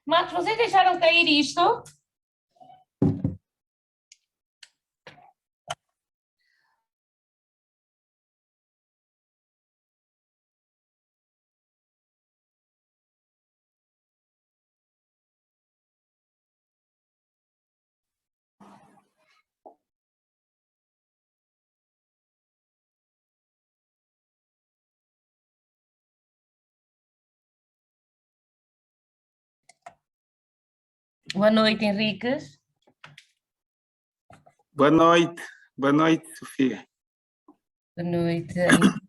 Marcos, vocês deixaram cair isto? Boa noite, Henriques. Boa noite, Sofia. Boa noite, Henrique.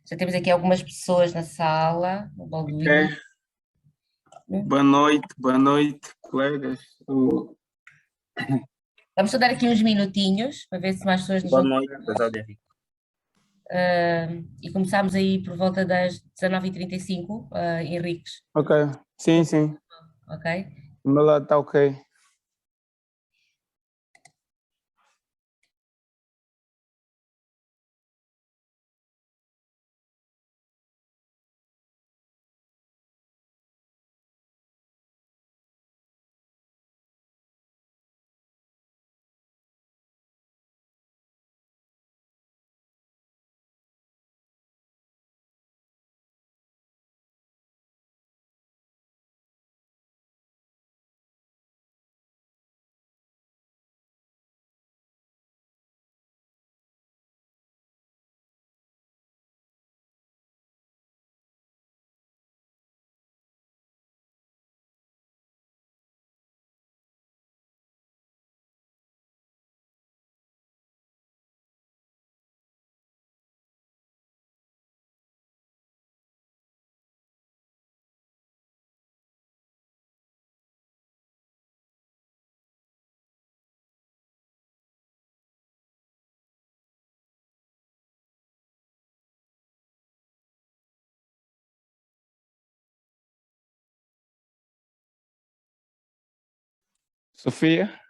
Já temos aqui algumas pessoas na sala. O Balduino. Ok. Boa noite, colegas. Vamos só dar aqui uns minutinhos para ver se mais pessoas nos Boa vão. noite, prezado Henrique. E começámos aí por volta das 19h35, Henriques, Ok, sim. ok? O meu lado está ok. Sofia?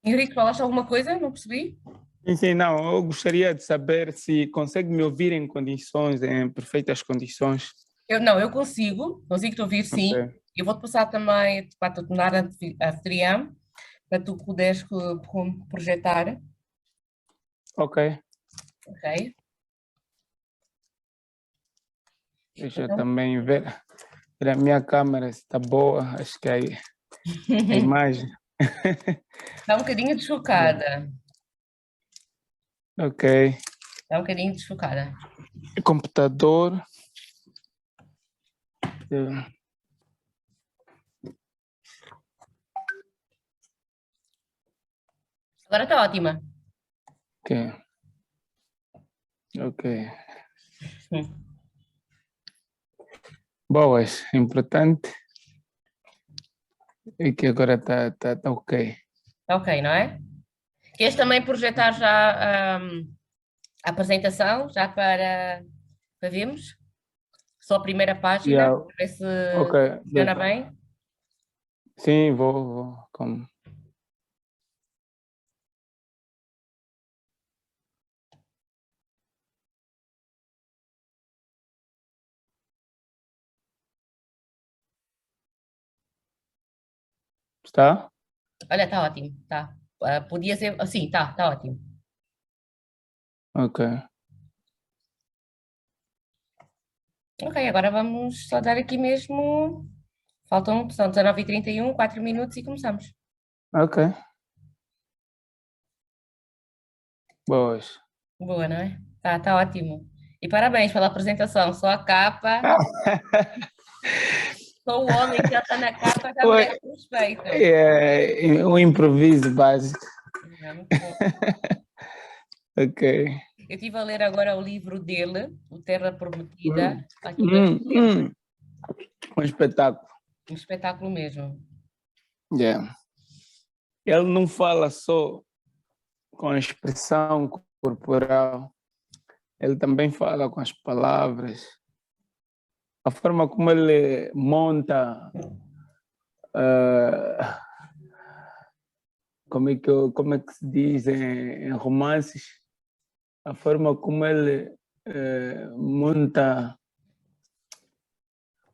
Henrique, falaste alguma coisa? Não percebi? Sim, não. Eu gostaria de saber se consegue me ouvir em condições, em perfeitas condições. Eu consigo te ouvir sim. Ok. Eu vou-te passar também para te tornar anfitriã, para tu poderes projetar, Ok. ok? Deixa eu Então, também ver a minha câmera se está boa. Acho que aí a imagem. está um bocadinho desfocada. Ok. Está um bocadinho desfocada. Computador. Eh, Agora está ótima. Ok. Ok. Boas, importante. E que agora está ok. Está ok, não é? Queres também projetar já a apresentação, já para vermos? Só a primeira página, Yeah. para ver se Ok. funciona bem. Sim, vou. Como? Está? Olha, está ótimo. Tá. Podia ser. Sim, está ótimo. Ok. Ok, agora vamos só dar aqui mesmo. São 19h31, 4 minutos e começamos. Ok. Boas. Boa, não é? Tá ótimo. E parabéns pela apresentação. Só a capa, só o homem que já está na capa já Oi, merece respeito. é um improviso básico. É muito bom. Ok. Eu estive a ler agora o livro dele, O Terra Prometida, Hum, aqui do hum, RTP. hum. Um espetáculo. Um espetáculo mesmo. Yeah. Ele não fala só com a expressão corporal, Ele também fala com as palavras. A forma como ele monta, como é que se diz em romances, a forma como ele monta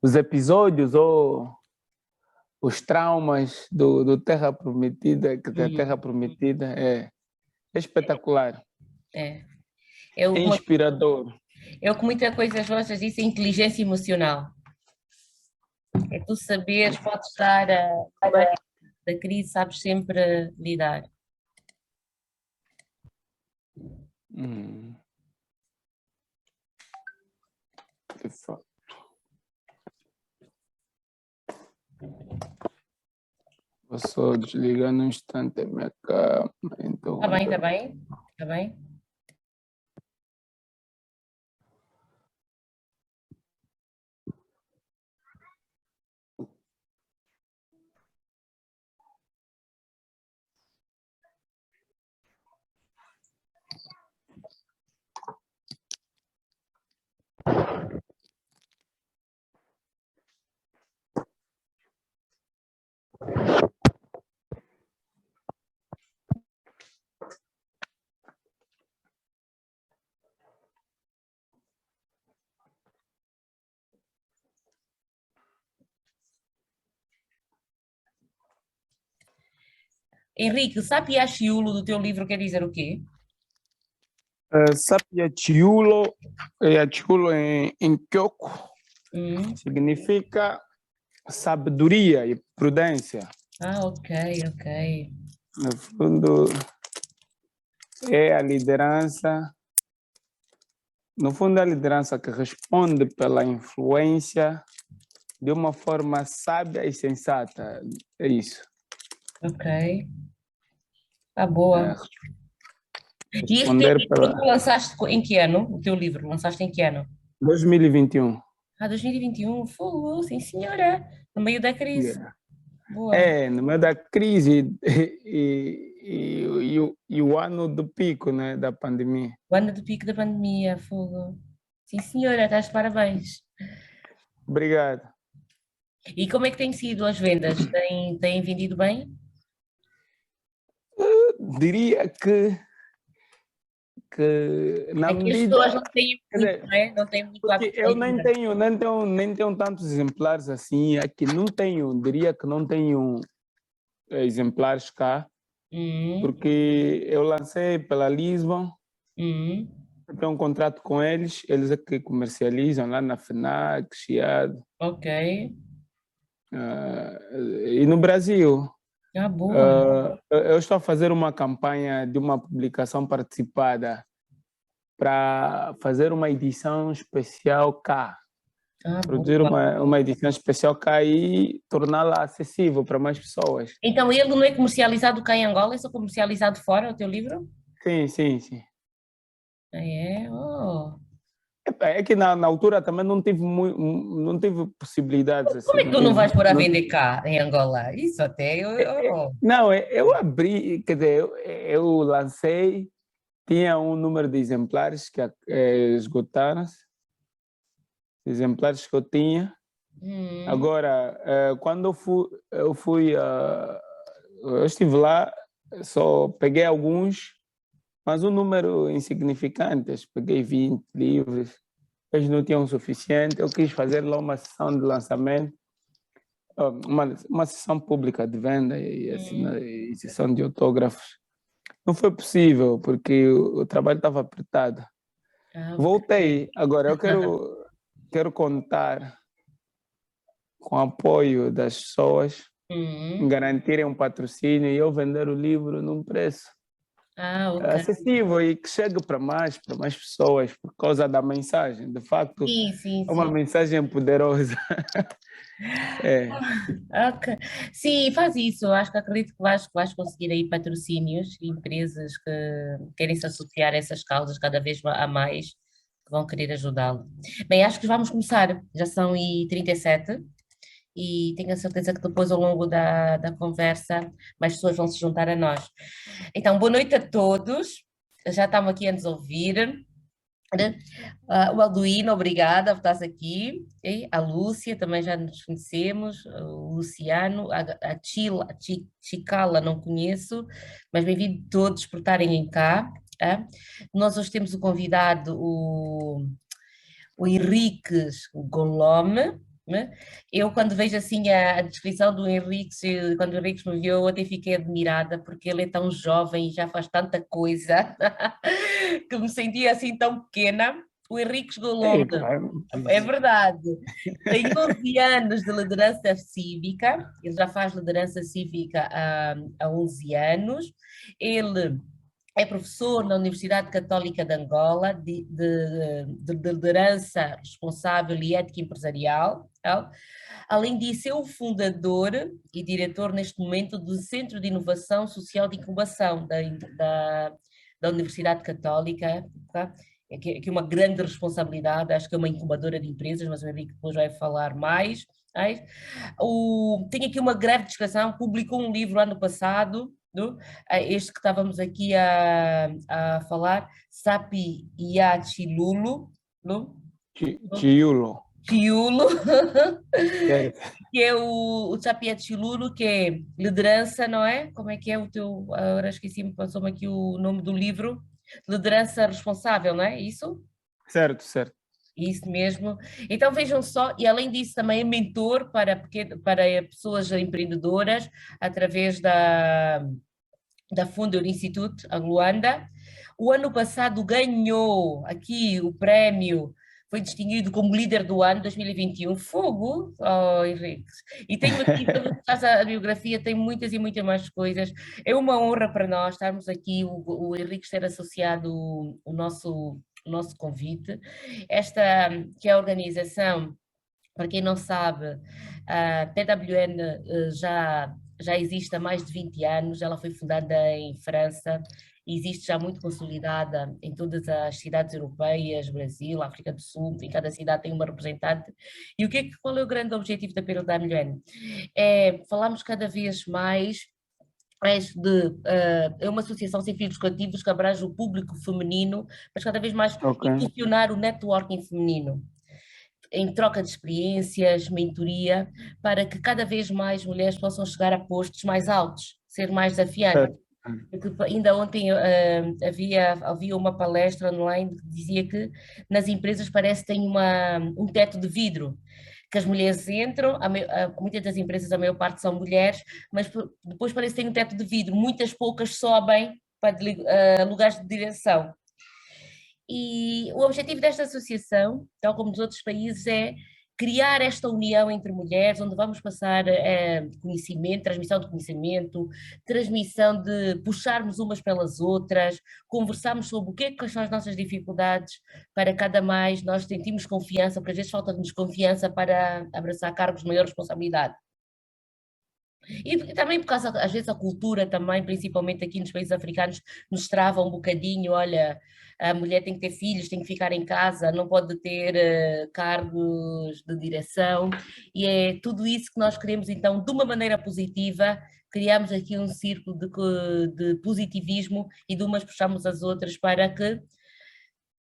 os episódios ou os traumas do Terra Prometida, que a Terra Prometida é espetacular, É. é inspirador. Eu que muita coisa às vezes disse inteligência emocional. É tu saberes, podes estar no meio da crise, sabes sempre lidar. De fato. Vou só desligar num instante a minha câmera. Então... Está bem, está bem, está bem. Henrique, Sapiachiulo do teu livro quer dizer o quê? Sapiachiulo, Yachiulo em Kyoko, significa sabedoria e prudência. Ah, ok. No fundo, é a liderança. No fundo, é a liderança que responde pela influência de uma forma sábia e sensata. É isso. Ok. Tá boa. E este teu Responder livro pela tu lançaste em que ano? O teu livro lançaste em que ano? 2021. Ah, 2021. Fogo, sim senhora. No meio da crise. Yeah. Boa. No meio da crise e o ano do pico, né, da pandemia. O ano do pico da pandemia, fogo. Sim senhora, estás de parabéns. Obrigado. E como é que têm sido as vendas? Têm vendido bem? Diria que na É que as medida... pessoas não têm muito, não é? Não têm muito Porque hábito de eu leitura. nem tenho tantos exemplares assim aqui. Não tenho, diria que não tenho exemplares cá, porque eu lancei pela Lisbon, eu tenho um contrato com eles é que comercializam lá na FNAC, Chiado. Ok. E no Brasil, Ah, boa. eu estou a fazer uma campanha de uma publicação participada para fazer uma edição especial cá. Ah, Produzir boa. uma edição especial cá e torná-la acessível para mais pessoas. Então ele não é comercializado cá em Angola, é só comercializado fora, o teu livro? Sim. Ah, é? Oh. É que na altura também não tive possibilidades assim. Como é que tu não vais pôr a vender cá em Angola? Isso até Não, eu abri, quer dizer, eu lancei, tinha um número de exemplares que esgotaram-se, exemplares que eu tinha. Agora, quando eu estive lá, só peguei alguns, mas um número insignificante, peguei 20 livros, eles não tinham o suficiente, eu quis fazer lá uma sessão de lançamento, uma sessão pública de venda e sessão de autógrafos. Não foi possível, porque o trabalho estava apertado. Voltei, agora eu quero contar com o apoio das pessoas, garantirem um patrocínio e eu vender o livro num preço acessível e que chegue para mais pessoas por causa da mensagem. De facto, sim. é uma mensagem poderosa. Ok. Sim, faz isso. Eu acho que acredito que vais conseguir aí patrocínios, empresas que querem se associar a essas causas cada vez a mais, que vão querer ajudá-lo. Bem, acho que vamos começar. Já são e 37 e tenho a certeza que depois, ao longo da conversa, mais pessoas vão se juntar a nós. Então, boa noite a todos. Já estamos aqui a nos ouvir. O Alduíno, obrigada por estar aqui. E a Lúcia, também já nos conhecemos. O Luciano, a Chicala, não conheço, mas bem-vindo todos por estarem cá. Nós hoje temos o convidado, o Henriques Golome, né? Eu, quando vejo assim a descrição do Henriques, quando o Henriques me viu, eu até fiquei admirada, porque ele é tão jovem e já faz tanta coisa, que me sentia assim tão pequena. O Henriques Golome, Epa, é verdade, tem 11 anos de liderança cívica, ele já faz liderança cívica há 11 anos. Ele é professor na Universidade Católica de Angola, de liderança responsável e ética empresarial. Tá? Além disso, é o fundador e diretor, neste momento, do Centro de Inovação Social de Incubação da Universidade Católica. Tá? É uma grande responsabilidade, acho que é uma incubadora de empresas, mas o Henrique depois vai falar mais. Tem aqui uma grande descrição, publicou um livro ano passado, este que estávamos aqui a falar, Sapi Iachilulu, Chiulo. Chiulo, Certo. que é o Sapi Iachilulu, que é liderança, não é? Como é que é o teu, agora esqueci-me, passou-me aqui o nome do livro, liderança responsável, não é isso? Certo, certo. Isso mesmo. Então vejam só, e além disso também é mentor para pessoas empreendedoras através da Funder Institute, a Luanda. O ano passado ganhou aqui o prémio, foi distinguido como líder do ano 2021. Fogo, oh, Henrique. E tenho aqui, quando estás a biografia, tem muitas e muitas mais coisas. É uma honra para nós estarmos aqui, o Henrique ter associado o nosso convite. Esta, que é a organização, para quem não sabe, a PWN já existe há mais de 20 anos, ela foi fundada em França e existe já muito consolidada em todas as cidades europeias, Brasil, África do Sul, em cada cidade tem uma representante. E qual é o grande objetivo da PWN? É falarmos cada vez mais é uma associação sem fins lucrativos que abrange o público feminino, mas cada vez mais Ok. impulsionar o networking feminino em troca de experiências, mentoria, para que cada vez mais mulheres possam chegar a postos mais altos, ser mais desafiantes. Certo. Porque ainda ontem havia uma palestra online que dizia que nas empresas parece que tem um teto de vidro, que as mulheres entram, muitas das empresas, a maior parte são mulheres, mas depois parece que tem um teto de vidro, muitas poucas sobem para lugares de direção. E o objetivo desta associação, tal como dos outros países, é criar esta união entre mulheres, onde vamos passar conhecimento, transmissão de conhecimento, transmissão de puxarmos umas pelas outras, conversarmos sobre o que é que são as nossas dificuldades, para cada mais nós sentimos confiança, porque às vezes falta-nos confiança para abraçar cargos de maior responsabilidade. E também por causa, às vezes, a cultura também, principalmente aqui nos países africanos, nos trava um bocadinho, olha, a mulher tem que ter filhos, tem que ficar em casa, não pode ter cargos de direção, e é tudo isso que nós queremos, então, de uma maneira positiva, criamos aqui um círculo de positivismo e de umas puxamos as outras para que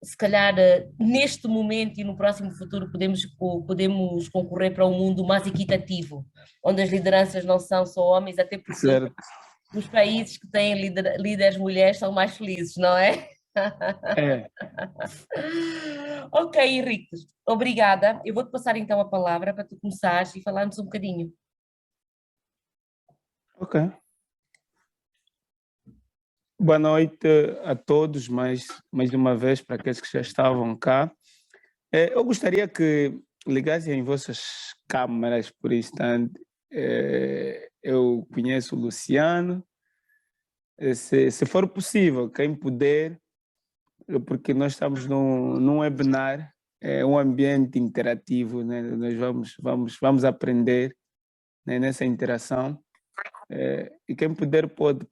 se calhar neste momento e no próximo futuro podemos concorrer para um mundo mais equitativo, onde as lideranças não são só homens, até porque Certo. os países que têm líderes mulheres são mais felizes, não é? É. Ok, Henrique, obrigada. Eu vou-te passar então a palavra para tu começares e falarmos um bocadinho. Ok. Boa noite a todos, mais uma vez, para aqueles que já estavam cá. Eu gostaria que ligassem em vossas câmaras por instante. Eu conheço o Luciano. Se for possível, quem puder, porque nós estamos num webinar, um ambiente interativo, né? Nós vamos aprender, né, nessa interação. E quem puder pode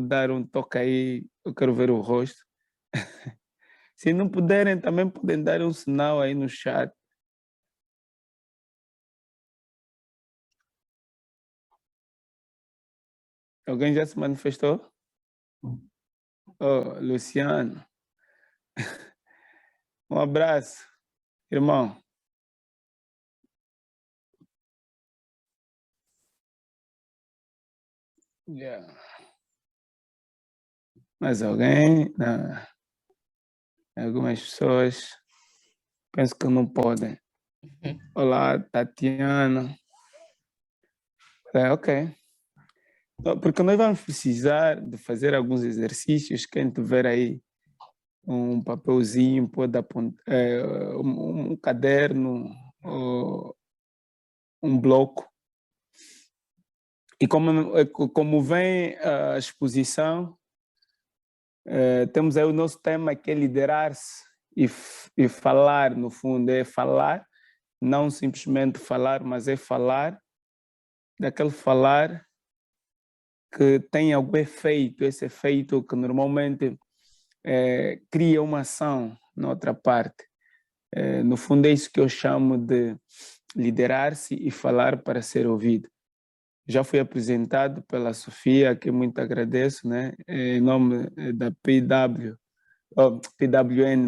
dar um toque aí, eu quero ver o rosto. Se não puderem, também podem dar um sinal aí no chat. Alguém já se manifestou? Oh, Luciano. Um abraço, irmão. Yeah. Mais alguém? Não. Algumas pessoas penso que não podem. Olá, Tatiana. Ok. Porque nós vamos precisar de fazer alguns exercícios. Quem tiver aí um papelzinho, pode apontar, um caderno, ou um bloco. E como vem a exposição, temos aí o nosso tema que é liderar-se e falar, no fundo, é falar, não simplesmente falar, mas é falar, daquele falar que tem algum efeito, esse efeito que normalmente cria uma ação na outra parte. No fundo é isso que eu chamo de liderar-se e falar para ser ouvido. Já fui apresentado pela Sofia, que muito agradeço, né? Em nome da PWN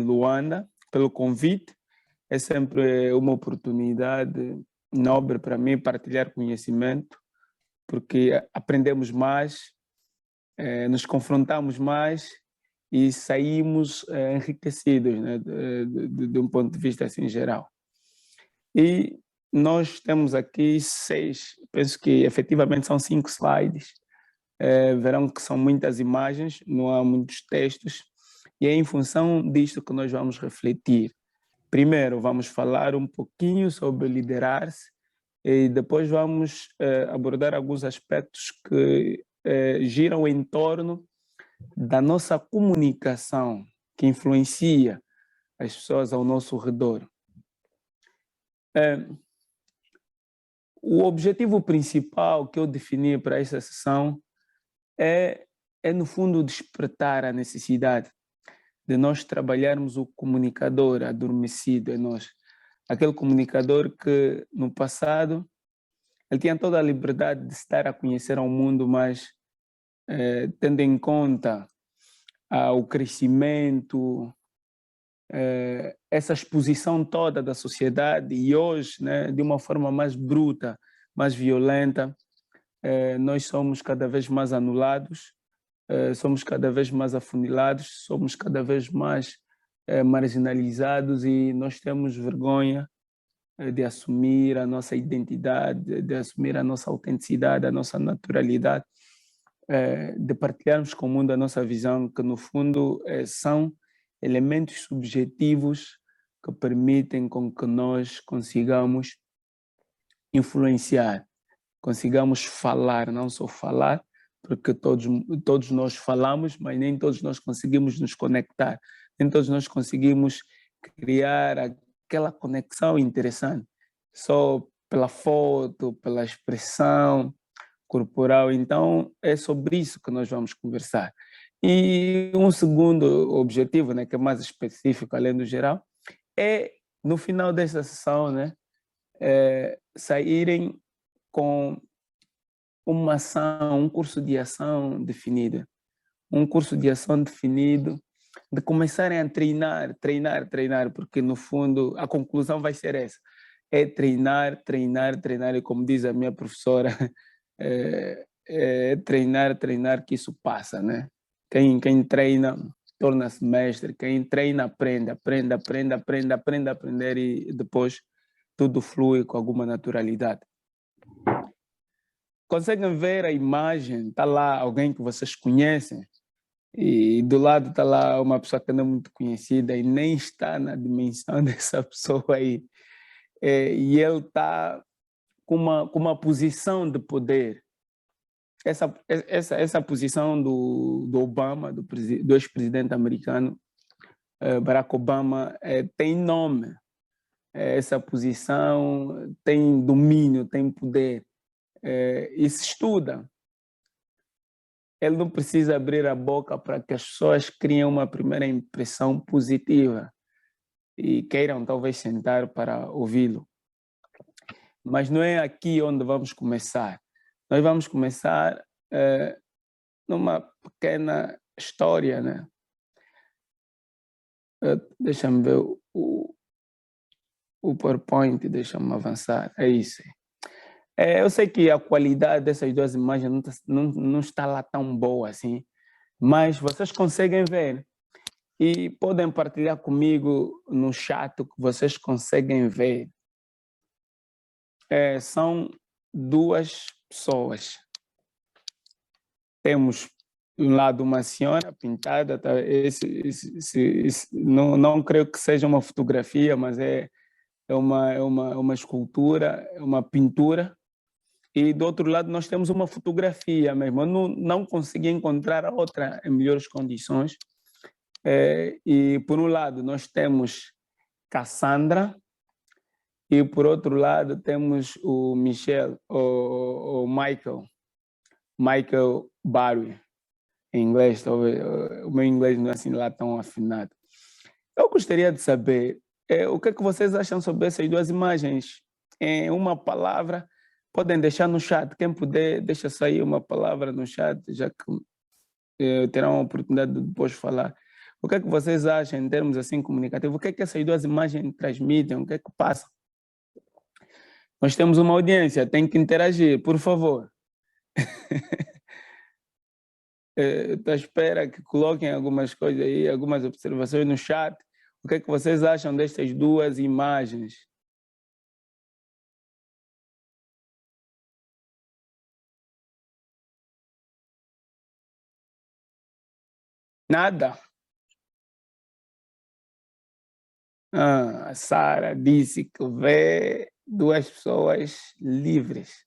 Luanda, pelo convite. É sempre uma oportunidade nobre para mim partilhar conhecimento, porque aprendemos mais, nos confrontamos mais e saímos enriquecidos, né? De um ponto de vista assim geral. E nós temos aqui 6, penso que efetivamente são 5 slides, verão que são muitas imagens, não há muitos textos, e é em função disto que nós vamos refletir. Primeiro vamos falar um pouquinho sobre liderar-se e depois vamos abordar alguns aspectos que giram em torno da nossa comunicação, que influencia as pessoas ao nosso redor. O objetivo principal que eu defini para essa sessão é no fundo, despertar a necessidade de nós trabalharmos o comunicador adormecido em nós. Aquele comunicador que, no passado, ele tinha toda a liberdade de estar a conhecer ao mundo, mas tendo em conta o crescimento, essa exposição toda da sociedade, e hoje, né, de uma forma mais bruta, mais violenta, nós somos cada vez mais anulados, somos cada vez mais afunilados, somos cada vez mais marginalizados e nós temos vergonha de assumir a nossa identidade, de assumir a nossa autenticidade, a nossa naturalidade, de partilharmos com o mundo a nossa visão, que no fundo são elementos subjetivos que permitem com que nós consigamos influenciar, consigamos falar, não só falar, porque todos nós falamos, mas nem todos nós conseguimos nos conectar, nem todos nós conseguimos criar aquela conexão interessante, só pela foto, pela expressão corporal. Então, é sobre isso que nós vamos conversar. E um segundo objetivo, né, que é mais específico, além do geral, é, no final desta sessão, né, saírem com uma ação, um curso de ação definido. Um curso de ação definido, de começarem a treinar, porque no fundo a conclusão vai ser essa. É treinar, e como diz a minha professora, treinar que isso passa, né? Quem treina torna-se mestre, quem treina aprende a aprender e depois tudo flui com alguma naturalidade. Conseguem ver a imagem? Está lá alguém que vocês conhecem e do lado está lá uma pessoa que não é muito conhecida e nem está na dimensão dessa pessoa aí. E ele está com uma posição de poder. Essa posição do Obama, do ex-presidente americano, Barack Obama, tem nome. Essa posição tem domínio, tem poder. E se estuda. Ele não precisa abrir a boca para que as pessoas criem uma primeira impressão positiva e queiram talvez sentar para ouvi-lo. Mas não é aqui onde vamos começar. Nós vamos começar numa pequena história, né? Deixa-me ver o, o PowerPoint, deixa-me avançar, é isso. Eu sei que a qualidade dessas duas imagens não está lá tão boa assim, mas vocês conseguem ver e podem partilhar comigo no chat o que vocês conseguem ver. São duas pessoas. Temos de um lado uma senhora pintada, tá? Não creio que seja uma fotografia, mas é uma escultura, é uma pintura. E do outro lado nós temos uma fotografia mesmo. Eu não consegui encontrar a outra em melhores condições. E por um lado nós temos Cassandra e por outro lado temos o Michel, o Michael Barry, em inglês. Talvez, o meu inglês não é assim lá tão afinado. Eu gostaria de saber o que é que vocês acham sobre essas duas imagens. Em uma palavra, podem deixar no chat. Quem puder, deixa sair uma palavra no chat, já que terão a oportunidade de depois falar. O que é que vocês acham em termos assim comunicativos? O que é que essas duas imagens transmitem? O que é que passa? Nós temos uma audiência, tem que interagir, por favor. Estou à espera que coloquem algumas coisas aí, algumas observações no chat. O que é que vocês acham destas duas imagens? Nada? A Sara disse que vê duas pessoas livres.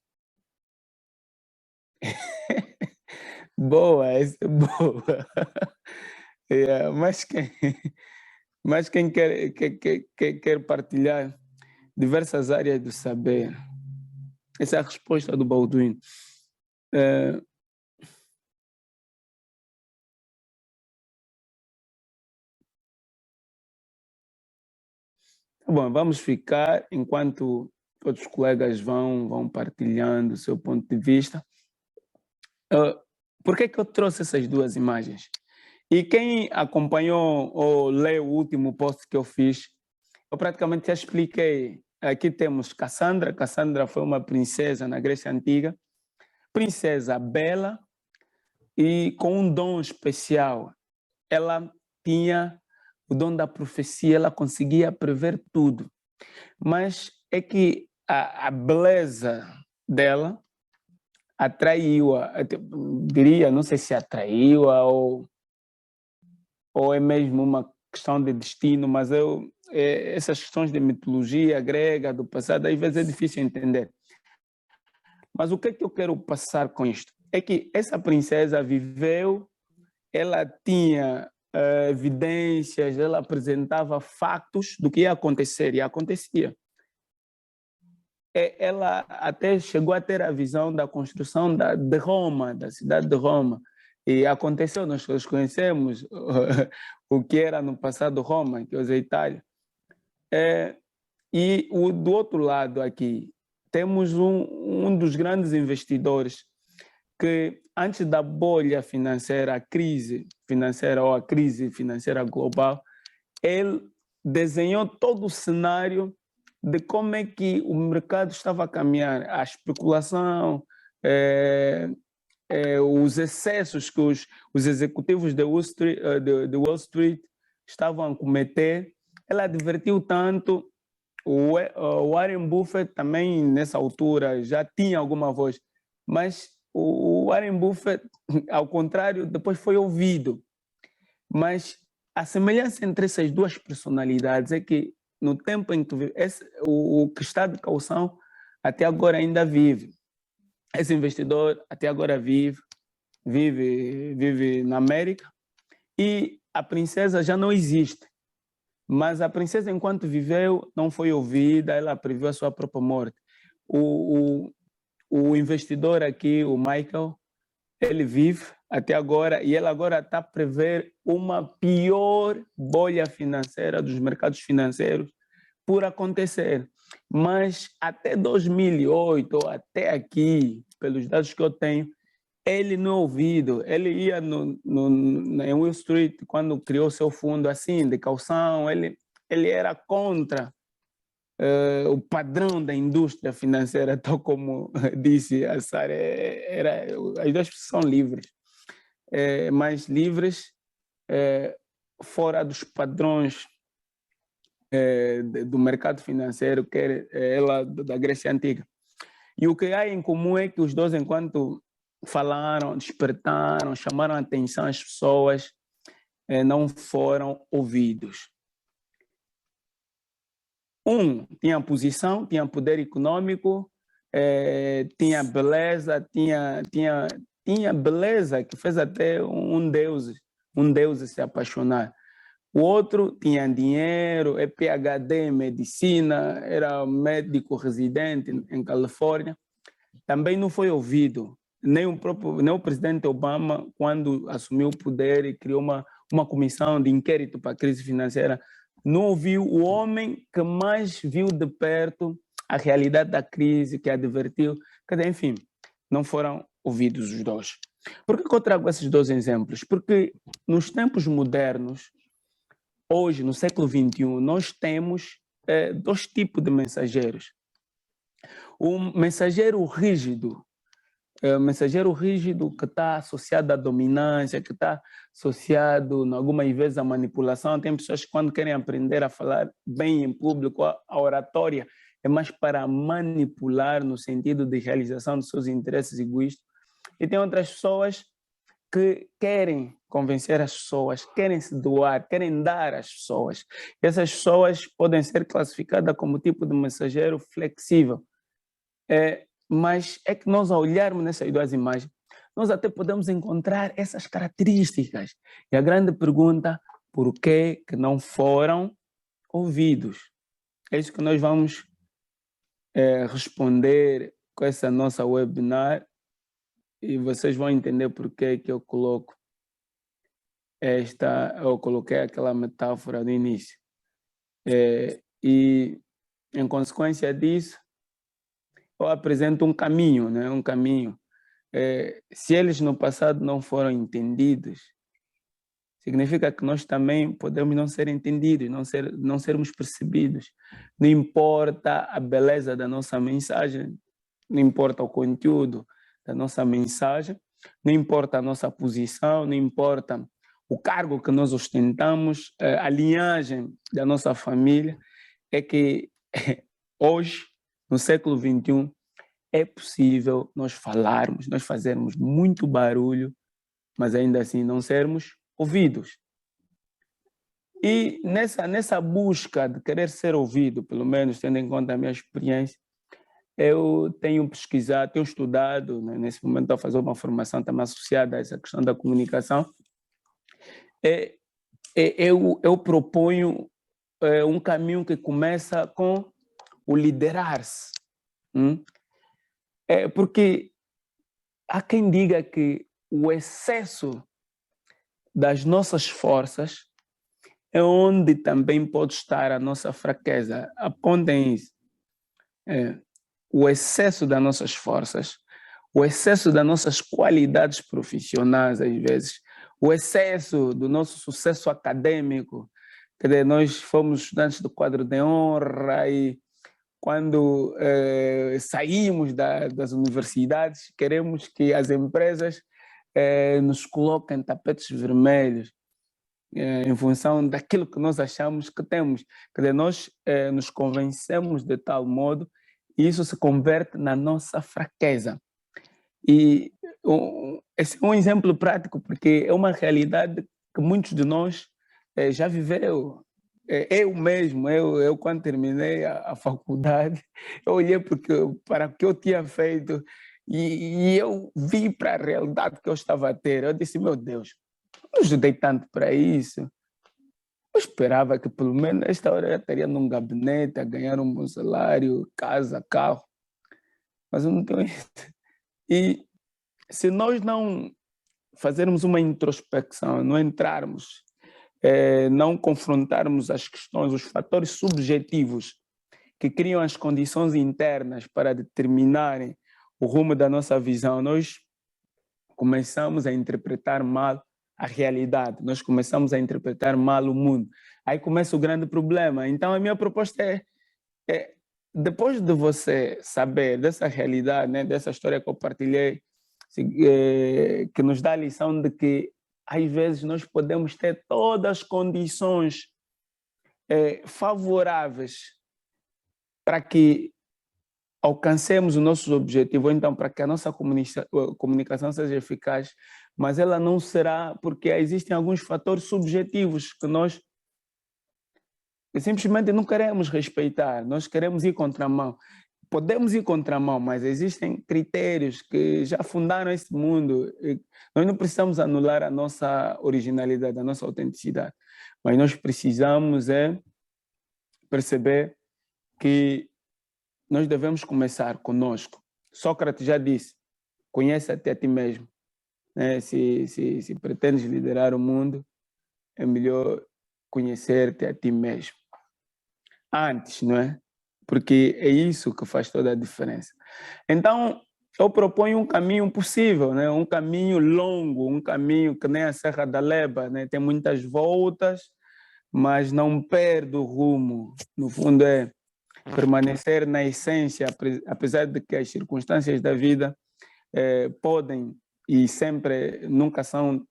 Boa, essa é boa. Mas quem quer partilhar diversas áreas do saber? Essa é a resposta do Balduino. Bom, vamos ficar enquanto outros colegas vão partilhando o seu ponto de vista. Por que eu trouxe essas duas imagens? E quem acompanhou ou leu o último post que eu fiz, eu praticamente já expliquei. Aqui temos Cassandra. Cassandra foi uma princesa na Grécia Antiga, princesa bela e com um dom especial. Ela tinha o dom da profecia, ela conseguia prever tudo. Mas é que a beleza dela atraiu-a, diria, não sei se atraiu-a ou é mesmo uma questão de destino, mas essas questões de mitologia grega, do passado, às vezes é difícil entender. Mas o que é que eu quero passar com isto? É que essa princesa viveu, ela tinha evidências, ela apresentava factos do que ia acontecer, e acontecia. Ela até chegou a ter a visão da construção de Roma, da cidade de Roma. E aconteceu, nós conhecemos o que era no passado Roma, que hoje é Itália. E do outro lado aqui, temos um dos grandes investidores que, antes da bolha financeira, a crise financeira ou a crise financeira global, ele desenhou todo o cenário de como é que o mercado estava a caminhar, a especulação, os excessos que os executivos de Wall Street estavam a cometer. Ela advertiu tanto, o Warren Buffett também, nessa altura, já tinha alguma voz, mas o Warren Buffett, ao contrário, depois foi ouvido. Mas a semelhança entre essas duas personalidades é que, no tempo em que o que está de caução até agora ainda vive. Esse investidor até agora vive na América, e a princesa já não existe. Mas a princesa, enquanto viveu, não foi ouvida, ela previu a sua própria morte. O investidor aqui, o Michael, ele vive até agora e ele agora está a prever uma pior bolha financeira dos mercados financeiros por acontecer. Mas até 2008, ou até aqui, pelos dados que eu tenho, ele não é ouvido. Ele ia em Wall Street, quando criou seu fundo assim, de calção, ele ele era contra o padrão da indústria financeira, tal como disse a Sara. As duas são livres, mas livres fora dos padrões do mercado financeiro, que era ela da Grécia Antiga. E o que há em comum é que os dois, enquanto falaram, despertaram, chamaram a atenção às pessoas, não foram ouvidos. Um tinha posição, tinha poder econômico, tinha beleza, tinha beleza que fez até um deus se apaixonar. O outro tinha dinheiro, é PhD em medicina, era médico residente em Califórnia. Também não foi ouvido. Nem o presidente Obama, quando assumiu o poder e criou uma comissão de inquérito para a crise financeira, não ouviu o homem que mais viu de perto a realidade da crise, que advertiu. Enfim, não foram ouvidos os dois. Por que eu trago esses dois exemplos? Porque nos tempos modernos, hoje, no século XXI, nós temos dois tipos de mensageiros. O mensageiro rígido, que está associado à dominância, que está associado, algumas vezes, à manipulação. Tem pessoas que, quando querem aprender a falar bem em público, a oratória é mais para manipular, no sentido de realização dos seus interesses egoístas. E tem outras pessoas que querem convencer as pessoas, querem se doar, querem dar às pessoas. E essas pessoas podem ser classificadas como tipo de mensageiro flexível. Mas é que nós, ao olharmos nessas duas imagens, nós até podemos encontrar essas características. E a grande pergunta, por que não foram ouvidos? É isso que nós vamos responder com essa nossa webinar, e vocês vão entender por que eu coloco eu coloquei aquela metáfora no início. E, em consequência disso, eu apresento um caminho, né? Um caminho. Se eles no passado não foram entendidos, significa que nós também podemos não ser entendidos, não sermos percebidos. Não importa a beleza da nossa mensagem, não importa o conteúdo da nossa mensagem, não importa a nossa posição, não importa o cargo que nós ostentamos, a linhagem da nossa família, é que hoje, no século XXI, é possível nós falarmos, nós fazermos muito barulho, mas ainda assim não sermos ouvidos. E nessa busca de querer ser ouvido, pelo menos tendo em conta a minha experiência, eu tenho pesquisado, tenho estudado, né? Nesse momento estou a fazer uma formação também associada a essa questão da comunicação. Eu proponho um caminho que começa com o liderar-se. Porque há quem diga que o excesso das nossas forças é onde também pode estar a nossa fraqueza. Apontem isso. O excesso das nossas forças, o excesso das nossas qualidades profissionais, às vezes, o excesso do nosso sucesso acadêmico. Quer dizer, nós fomos estudantes do quadro de honra e quando saímos das universidades, queremos que as empresas nos coloquem tapetes vermelhos em função daquilo que nós achamos que temos. Quer dizer, nós nos convencemos de tal modo e isso se converte na nossa fraqueza. E esse é um exemplo prático, porque é uma realidade que muitos de nós já viveu. Eu mesmo, eu quando terminei a faculdade, eu olhei para o que eu tinha feito e eu vi para a realidade que eu estava a ter. Eu disse, meu Deus, não ajudei tanto para isso. Eu esperava que pelo menos esta hora eu estaria num gabinete a ganhar um bom salário, casa, carro, mas eu não tenho isso. E se nós não fazermos uma introspecção, não entrarmos, não confrontarmos as questões, os fatores subjetivos que criam as condições internas para determinarem o rumo da nossa visão, nós começamos a interpretar mal a realidade, nós começamos a interpretar mal o mundo. Aí começa o grande problema. Então, a minha proposta depois de você saber dessa realidade, né, dessa história que eu partilhei, que nos dá a lição de que, às vezes, nós podemos ter todas as condições favoráveis para que alcancemos os nossos objetivos, ou então para que a nossa comunicação seja eficaz, mas ela não será porque existem alguns fatores subjetivos que nós simplesmente não queremos respeitar, nós queremos ir contramão. Podemos ir contramão, mas existem critérios que já fundaram esse mundo. Nós não precisamos anular a nossa originalidade, a nossa autenticidade, mas nós precisamos perceber que nós devemos começar conosco. Sócrates já disse, conhece-te a ti mesmo. Né? Se pretendes liderar o mundo, é melhor conhecer-te a ti mesmo. Antes, não é? Porque é isso que faz toda a diferença. Então, eu proponho um caminho possível, né? Um caminho longo, um caminho que nem a Serra da Leba, né? Tem muitas voltas, mas não perde o rumo. No fundo, é permanecer na essência, apesar de que as circunstâncias da vida podem e sempre nunca são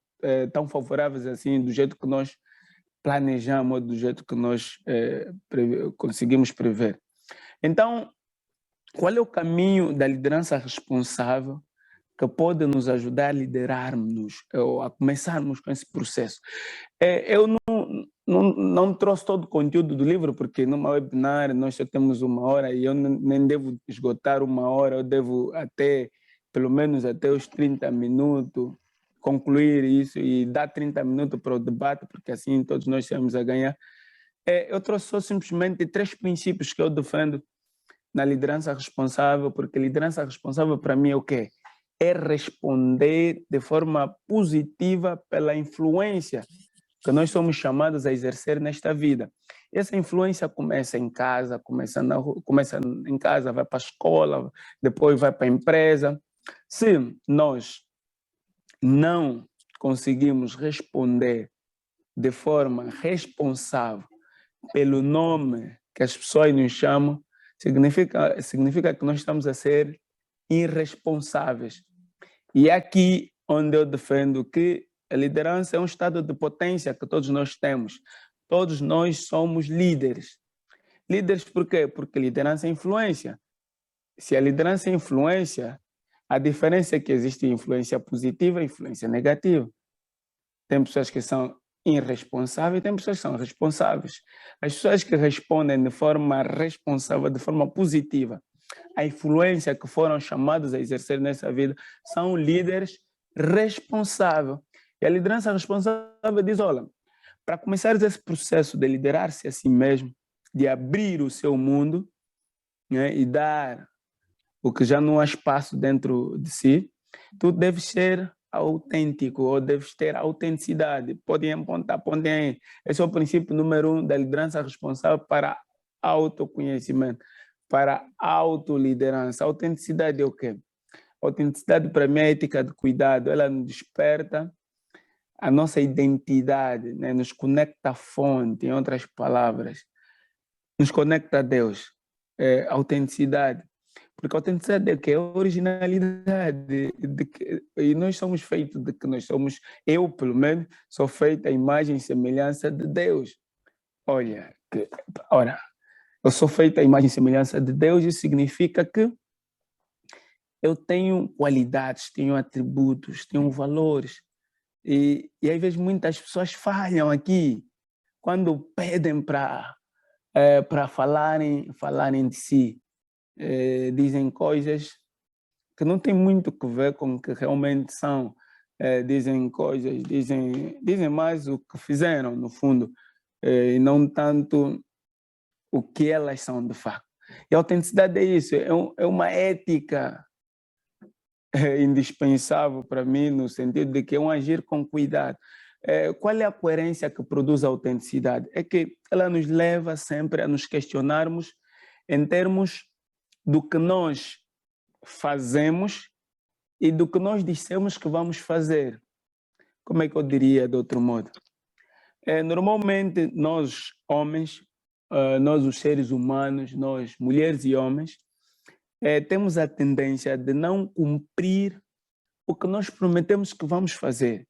tão favoráveis assim, do jeito que nós planejamos, do jeito que nós conseguimos prever. Então, qual é o caminho da liderança responsável que pode nos ajudar a liderarmos, ou a começarmos com esse processo? Eu não trouxe todo o conteúdo do livro, porque numa webinar nós só temos 1 hora e eu nem devo esgotar 1 hora, eu devo pelo menos até os 30 minutos, concluir isso e dar 30 minutos para o debate, porque assim todos nós temos a ganhar. Eu trouxe só simplesmente 3 princípios que eu defendo na liderança responsável, porque liderança responsável para mim é o quê? É responder de forma positiva pela influência que nós somos chamados a exercer nesta vida. Essa influência começa em casa, começa em casa, vai para a escola, depois vai para a empresa. Se nós não conseguimos responder de forma responsável pelo nome que as pessoas nos chamam, significa que nós estamos a ser irresponsáveis. E é aqui onde eu defendo que a liderança é um estado de potência que todos nós temos. Todos nós somos líderes. Líderes por quê? Porque liderança é influência. Se a liderança é influência, a diferença é que existe influência positiva e influência negativa. Tem pessoas que são irresponsáveis e tem pessoas que são responsáveis. As pessoas que respondem de forma responsável, de forma positiva, a influência que foram chamados a exercer nessa vida, são líderes responsáveis. E a liderança responsável diz, olha, para começar esse processo de liderar-se a si mesmo, de abrir o seu mundo, né, e dar o que já não há espaço dentro de si, tu deves ser autêntico, ou deves ter autenticidade. Podem apontar, podem. Esse é o princípio número 1 da liderança responsável para autoconhecimento, para autoliderança. A autenticidade é o quê? A autenticidade, para mim, é a ética de cuidado. Ela nos desperta a nossa identidade, né? Nos conecta à fonte, em outras palavras. Nos conecta a Deus. Autenticidade. Porque a autenticidade é que é a originalidade. E nós somos feitos de que nós somos, eu, pelo menos, sou feito à imagem e semelhança de Deus. Ora, eu sou feito à imagem e semelhança de Deus, isso significa que eu tenho qualidades, tenho atributos, tenho valores. E às vezes muitas pessoas falham aqui quando pedem para falarem de si. Dizem coisas que não têm muito a ver com o que realmente são. Dizem coisas, dizem mais o que fizeram, no fundo, e não tanto o que elas são de facto. E a autenticidade é isso, é uma ética indispensável para mim, no sentido de que é um agir com cuidado. Qual é a coerência que produz a autenticidade? É que ela nos leva sempre a nos questionarmos em termos do que nós fazemos e do que nós dissemos que vamos fazer. Como é que eu diria de outro modo? Normalmente, nós homens, nós os seres humanos, nós mulheres e homens, temos a tendência de não cumprir o que nós prometemos que vamos fazer.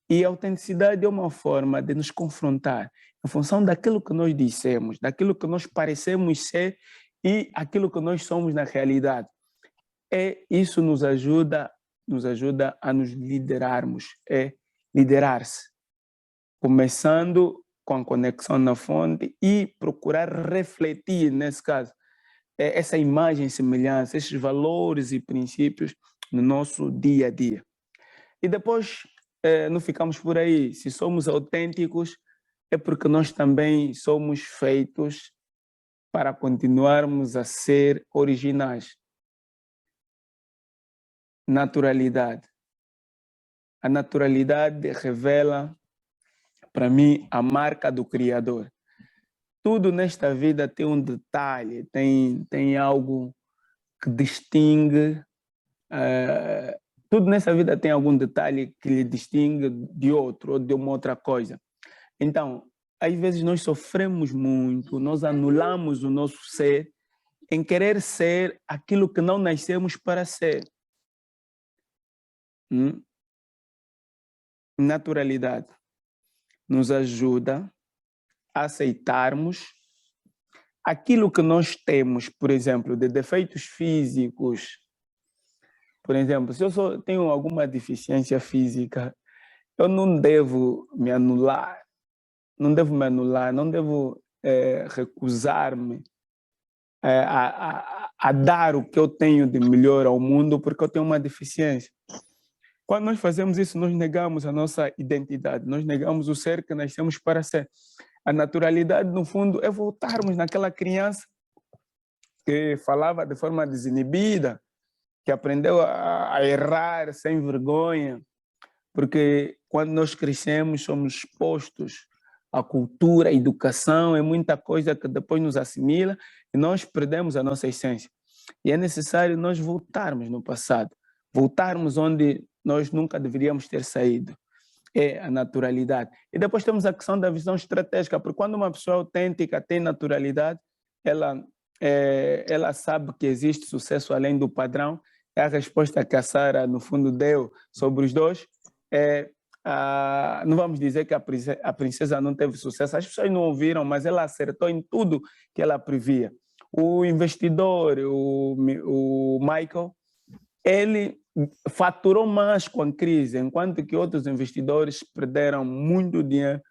E a autenticidade é uma forma de nos confrontar em função daquilo que nós dissemos, daquilo que nós parecemos ser e aquilo que nós somos na realidade. Isso nos ajuda a nos liderarmos, liderar-se, começando com a conexão na fonte e procurar refletir, nesse caso, essa imagem e semelhança, esses valores e princípios no nosso dia a dia. E depois, não ficamos por aí. Se somos autênticos, é porque nós também somos feitos para continuarmos a ser originais. Naturalidade. A naturalidade revela, para mim, a marca do Criador. Tudo nesta vida tem um detalhe, tem algo que distingue. Tudo nessa vida tem algum detalhe que lhe distingue de outro ou de uma outra coisa. Então, às vezes nós sofremos muito, nós anulamos o nosso ser em querer ser aquilo que não nascemos para ser. Naturalidade nos ajuda a aceitarmos aquilo que nós temos, por exemplo, de defeitos físicos. Por exemplo, se eu tenho alguma deficiência física, eu não devo me anular, não devo recusar-me a dar o que eu tenho de melhor ao mundo porque eu tenho uma deficiência. Quando nós fazemos isso, nós negamos a nossa identidade, nós negamos o ser que nascemos para ser. A naturalidade, no fundo, é voltarmos naquela criança que falava de forma desinibida, que aprendeu a errar sem vergonha, porque quando nós crescemos, somos expostos à cultura, à educação, é muita coisa que depois nos assimila e nós perdemos a nossa essência. E é necessário nós voltarmos no passado, voltarmos onde nós nunca deveríamos ter saído. É a naturalidade. E depois temos a questão da visão estratégica, porque quando uma pessoa autêntica tem naturalidade, ela sabe que existe sucesso além do padrão. É a resposta que a Sara, no fundo, deu sobre os dois. Não vamos dizer que a princesa não teve sucesso, as pessoas não ouviram, mas ela acertou em tudo que ela previa. O investidor, o Michael, ele faturou mais com a crise, enquanto que outros investidores perderam muito dinheiro,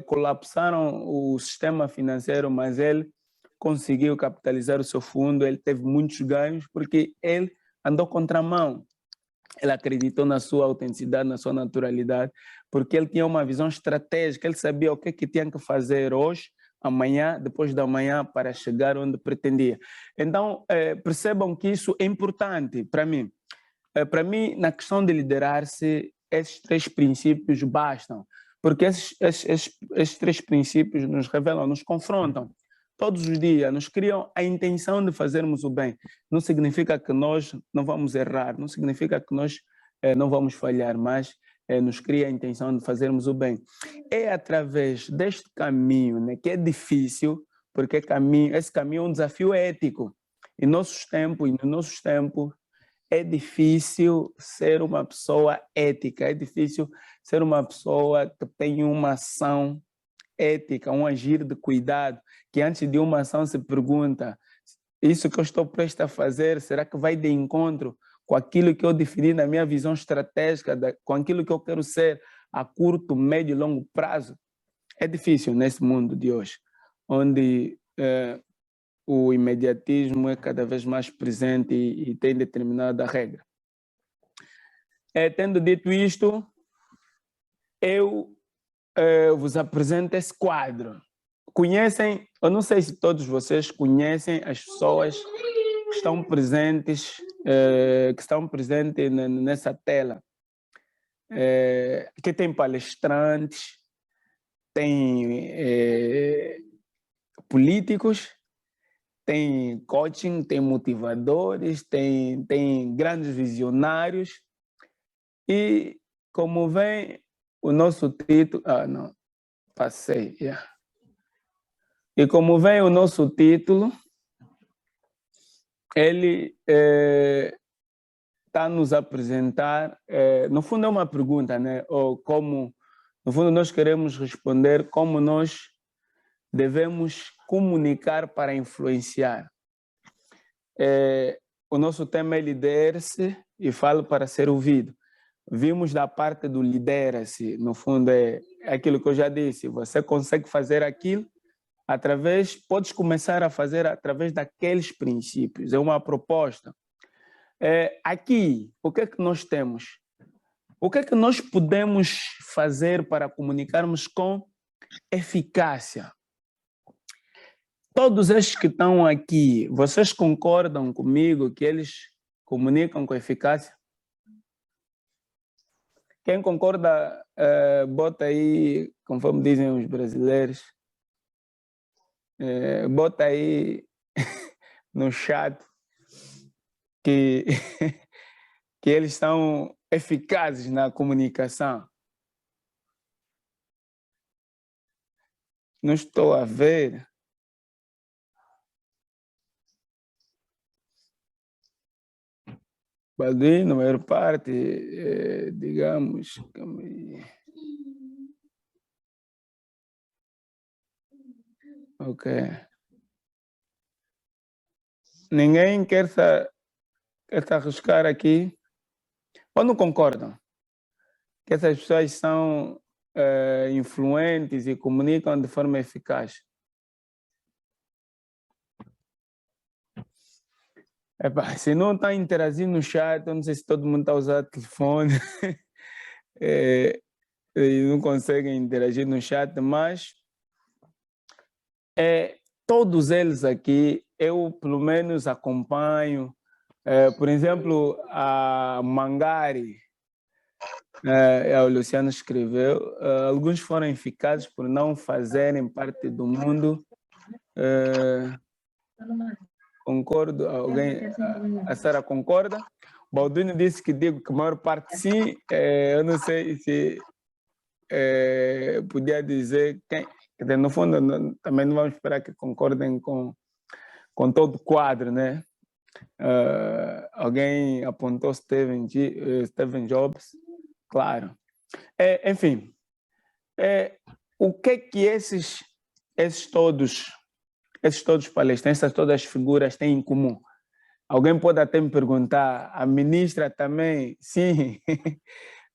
colapsaram o sistema financeiro, mas ele conseguiu capitalizar o seu fundo, ele teve muitos ganhos, porque ele andou contramão. Ele acreditou na sua autenticidade, na sua naturalidade, porque ele tinha uma visão estratégica, ele sabia o que tinha que fazer hoje, amanhã, depois da manhã, para chegar onde pretendia. Então, percebam que isso é importante para mim. Para mim, na questão de liderar-se, esses 3 princípios bastam, porque esses 3 princípios nos revelam, nos confrontam todos os dias, nos criam a intenção de fazermos o bem. Não significa que nós não vamos errar, não significa que nós não vamos falhar, mas nos cria a intenção de fazermos o bem. É através deste caminho, né, que é difícil, porque esse caminho é um desafio ético. Em nossos tempos, é difícil ser uma pessoa ética, é difícil ser uma pessoa que tem uma ação ética, um agir de cuidado, que antes de uma ação se pergunta, isso que eu estou prestes a fazer, será que vai de encontro com aquilo que eu defini na minha visão estratégica, com aquilo que eu quero ser a curto, médio e longo prazo? É difícil nesse mundo de hoje, onde o imediatismo é cada vez mais presente e tem determinada regra. Tendo dito isto, eu vos apresento esse quadro. Conhecem, eu não sei se todos vocês conhecem as pessoas que estão presentes, nessa tela. Que tem palestrantes, tem políticos, tem coaching, tem motivadores, tem grandes visionários. E, como vem o nosso título... não. passei. Yeah. E como vem o nosso título, ele está a nos apresentar, no fundo é uma pergunta, né? Ou como, no fundo nós queremos responder como nós devemos comunicar para influenciar. O nosso tema é lidera-se e falo para ser ouvido. Vimos da parte do lidera-se, no fundo é aquilo que eu já disse, você consegue fazer aquilo através, podes começar a fazer através daqueles princípios, é uma proposta. Aqui, o que é que nós temos? O que é que nós podemos fazer para comunicarmos com eficácia? Todos estes que estão aqui, vocês concordam comigo que eles comunicam com eficácia? Quem concorda, bota aí, conforme dizem os brasileiros, bota aí no chat que, que eles são eficazes na comunicação. Não estou a ver. Balduino, a maior parte, digamos... Ok. Ninguém quer se arriscar aqui? Ou não concordam? Que essas pessoas são influentes e comunicam de forma eficaz? Se não está interagindo no chat, eu não sei se todo mundo está usando telefone e não conseguem interagir no chat, mas todos eles aqui, eu pelo menos acompanho. Por exemplo, a Mangari, o Luciano escreveu, alguns foram eficazes por não fazerem parte do mundo. Concordo, alguém, a Sara concorda? Balduino disse que digo que a maior parte sim, eu não sei se podia dizer quem, no fundo também não vamos esperar que concordem com todo o quadro, né? Alguém apontou Steve Jobs, claro. Enfim, o que esses todos palestrantes, essas todas as figuras têm em comum? Alguém pode até me perguntar, a ministra também? Sim,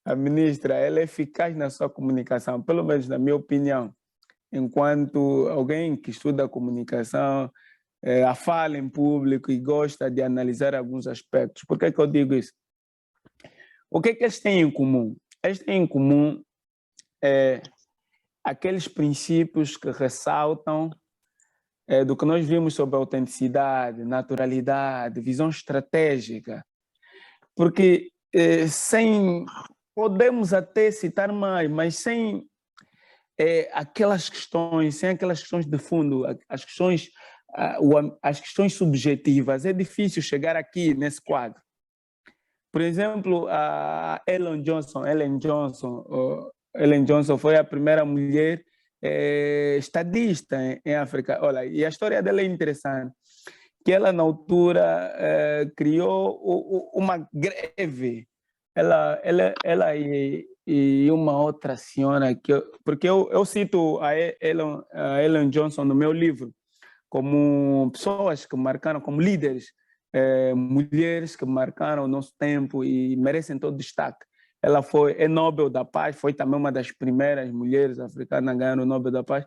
a ministra, ela é eficaz na sua comunicação, pelo menos na minha opinião, enquanto alguém que estuda comunicação, a fala em público e gosta de analisar alguns aspectos. Por que eu digo isso? O que eles têm em comum? Eles têm em comum aqueles princípios que ressaltam do que nós vimos sobre autenticidade, naturalidade, visão estratégica. Porque podemos até citar mais, mas sem aquelas questões, sem aquelas questões de fundo, as questões subjetivas, é difícil chegar aqui nesse quadro. Por exemplo, a Ellen Johnson foi a primeira mulher estadista em África. Olha, e a história dela é interessante, que ela na altura criou uma greve. Ela e uma outra senhora, porque eu cito a Ellen Johnson no meu livro como pessoas que marcaram, como líderes, mulheres que marcaram o nosso tempo e merecem todo destaque. Ela é Nobel da Paz, foi também uma das primeiras mulheres africanas a ganhar o Nobel da Paz.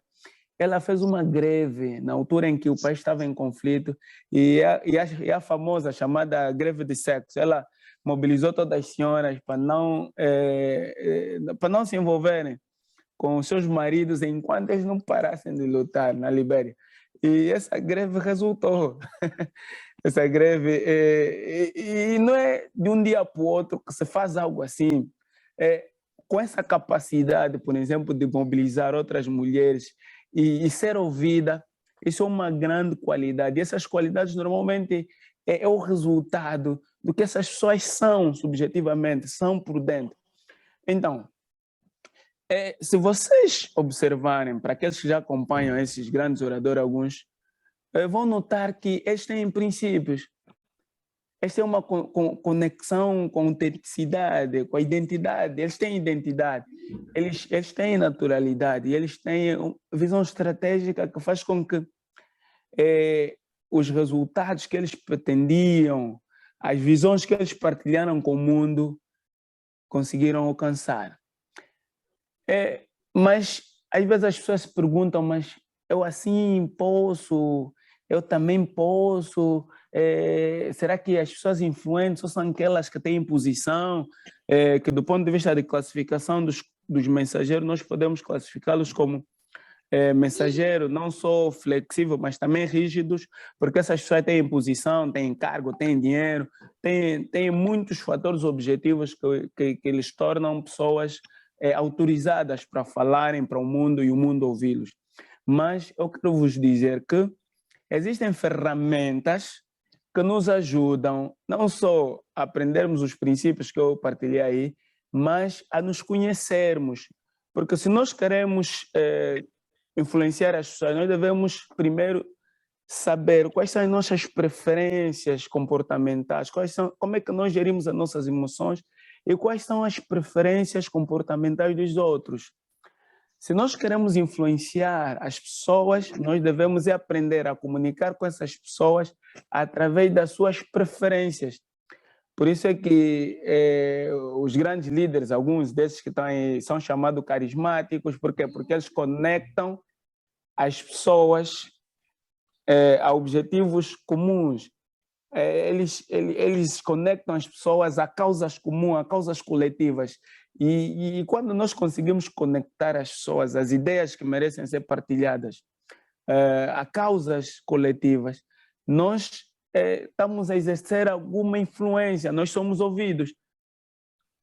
Ela fez uma greve na altura em que o país estava em conflito e a famosa chamada greve de sexo. Ela mobilizou todas as senhoras para não se envolverem com seus maridos enquanto eles não parassem de lutar na Libéria. E essa greve resultou. Essa greve, e não é de um dia para o outro que se faz algo assim. Com essa capacidade, por exemplo, de mobilizar outras mulheres e ser ouvida, isso é uma grande qualidade. E essas qualidades normalmente é o resultado do que essas pessoas são subjetivamente, são por dentro. Então, Se vocês observarem, para aqueles que já acompanham esses grandes oradores, alguns, vão notar que eles têm princípios. Eles têm uma conexão com a autenticidade, com a identidade. Eles têm identidade, eles têm naturalidade, eles têm uma visão estratégica que faz com que os resultados que eles pretendiam, as visões que eles partilharam com o mundo, conseguiram alcançar. Mas às vezes as pessoas se perguntam, mas eu assim posso, eu também posso, será que as pessoas influentes só são aquelas que têm posição, que do ponto de vista de classificação dos mensageiros, nós podemos classificá-los como mensageiro, não só flexível, mas também rígidos, porque essas pessoas têm posição, têm cargo, têm dinheiro, têm muitos fatores objetivos que eles tornam pessoas autorizadas para falarem para o mundo e o mundo ouvi-los. Mas eu quero vos dizer que existem ferramentas que nos ajudam não só a aprendermos os princípios que eu partilhei aí, mas a nos conhecermos. Porque se nós queremos influenciar as pessoas, nós devemos primeiro saber quais são as nossas preferências comportamentais, como é que nós gerimos as nossas emoções e quais são as preferências comportamentais dos outros. Se nós queremos influenciar as pessoas, nós devemos aprender a comunicar com essas pessoas através das suas preferências. Por isso é que os grandes líderes, alguns desses que estão aí, são chamados carismáticos. Por quê? Porque eles conectam as pessoas a objetivos comuns. Eles conectam as pessoas a causas comuns, a causas coletivas. E quando nós conseguimos conectar as pessoas, as ideias que merecem ser partilhadas, a causas coletivas, nós estamos a exercer alguma influência, nós somos ouvidos.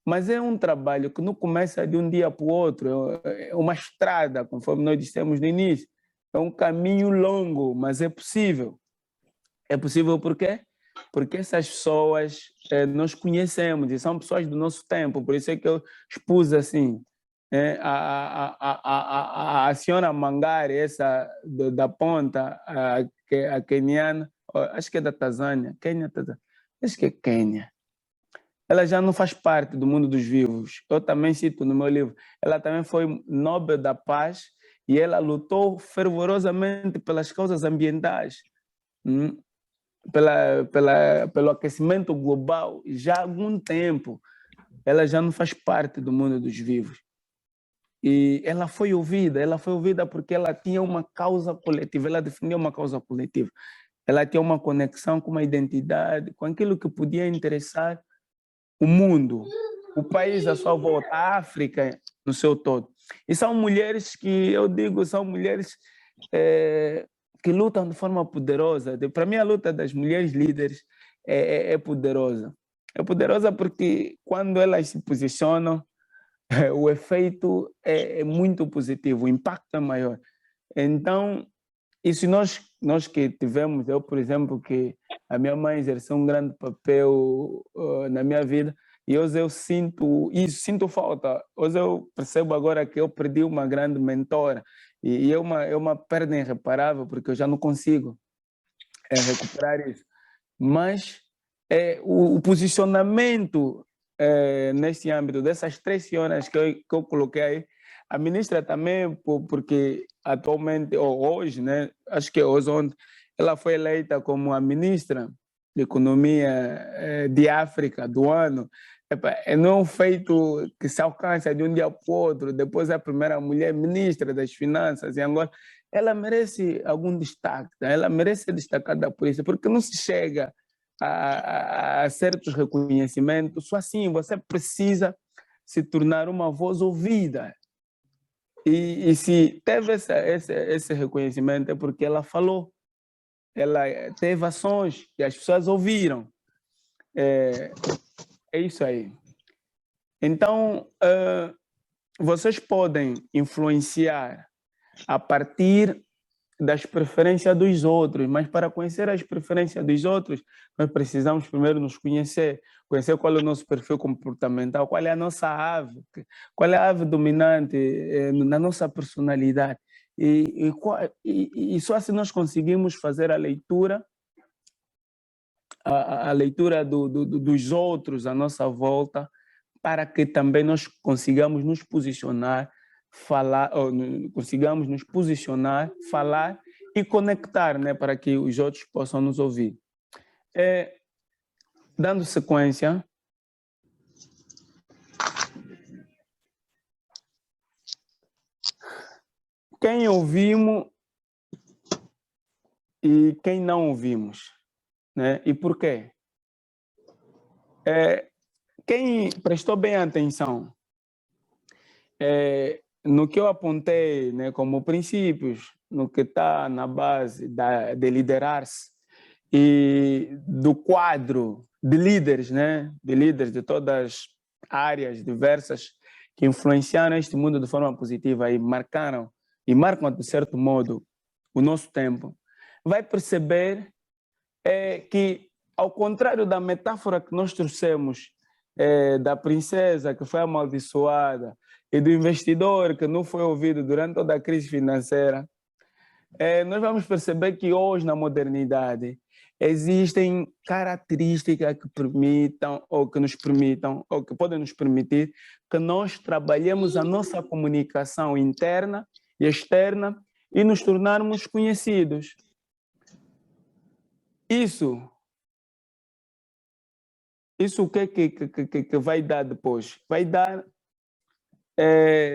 Mas é um trabalho que não começa de um dia para o outro, é uma estrada, conforme nós dissemos no início. É um caminho longo, mas é possível. É possível por quê? Porque essas pessoas nós conhecemos e são pessoas do nosso tempo. Por isso é que eu expus assim. A senhora Mangari, essa da ponta, a queniana, acho que é da Tanzânia, Quênia, acho que é Quênia. Ela já não faz parte do mundo dos vivos. Eu também cito no meu livro. Ela também foi Nobel da Paz e ela lutou fervorosamente pelas causas ambientais, pelo aquecimento global. Já há algum tempo, ela já não faz parte do mundo dos vivos. E ela foi ouvida porque ela tinha uma causa coletiva, ela defendia uma causa coletiva. Ela tinha uma conexão com uma identidade, com aquilo que podia interessar o mundo, o país à sua volta, a África no seu todo. E são mulheres que, eu digo, são mulheres que lutam de forma poderosa. Para mim, a luta das mulheres líderes é poderosa. É poderosa porque quando elas se posicionam, o efeito é muito positivo, o impacto é maior. Então, e se nós que tivemos, eu, por exemplo, que a minha mãe exerceu um grande papel na minha vida, e hoje eu sinto isso, sinto falta. Hoje eu percebo agora que eu perdi uma grande mentora, e é uma perda irreparável, porque eu já não consigo recuperar isso. Mas o posicionamento nesse âmbito, dessas 3 senhoras que eu coloquei aí, a ministra também, porque atualmente, ou hoje, né, acho que hoje, ontem, ela foi eleita como a ministra de Economia de África do ano. Não é um feito que se alcança de um dia para o outro. Depois é a primeira mulher ministra das Finanças em Angola. Ela merece algum destaque, né? Ela merece ser destacada por isso, porque não se chega a certos reconhecimentos só assim. Você precisa se tornar uma voz ouvida. E se teve esse reconhecimento é porque ela falou, ela teve ações e as pessoas ouviram. É isso aí. Então, vocês podem influenciar a partir das preferências dos outros, mas para conhecer as preferências dos outros, nós precisamos primeiro nos conhecer, conhecer qual é o nosso perfil comportamental, qual é a nossa ave, qual é a ave dominante na nossa personalidade. E só assim nós conseguimos fazer a leitura, a leitura dos outros à nossa volta, para que também nós consigamos nos posicionar, falar, consigamos nos posicionar, falar e conectar, né, para que os outros possam nos ouvir. Dando sequência, quem ouvimos e quem não ouvimos, né? E por quê? Quem prestou bem atenção no que eu apontei, né, como princípios, no que está na base de liderar-se e do quadro de líderes, né, de líderes de todas as áreas diversas que influenciaram este mundo de forma positiva e marcam, de certo modo, o nosso tempo, vai perceber que, ao contrário da metáfora que nós trouxemos da princesa que foi amaldiçoada e do investidor que não foi ouvido durante toda a crise financeira, nós vamos perceber que hoje, na modernidade, existem características que permitam, ou que nos permitam, ou que podem nos permitir que nós trabalhemos a nossa comunicação interna e externa e nos tornarmos conhecidos. Isso o que vai dar depois? Vai dar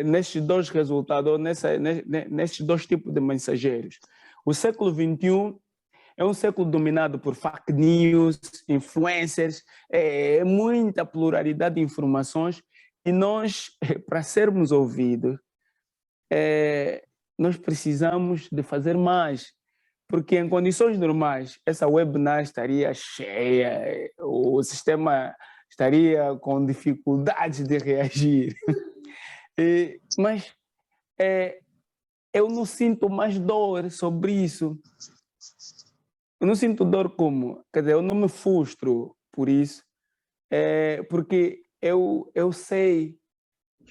nestes dois resultados, ou nestes dois tipos de mensageiros. O século XXI é um século dominado por fake news, influencers, muita pluralidade de informações, e nós, para sermos ouvidos, nós precisamos de fazer mais, porque em condições normais essa webinar estaria cheia, o sistema estaria com dificuldades de reagir. Mas eu não sinto mais dor sobre isso. Eu não sinto dor como? Quer dizer, eu não me frustro por isso, porque eu sei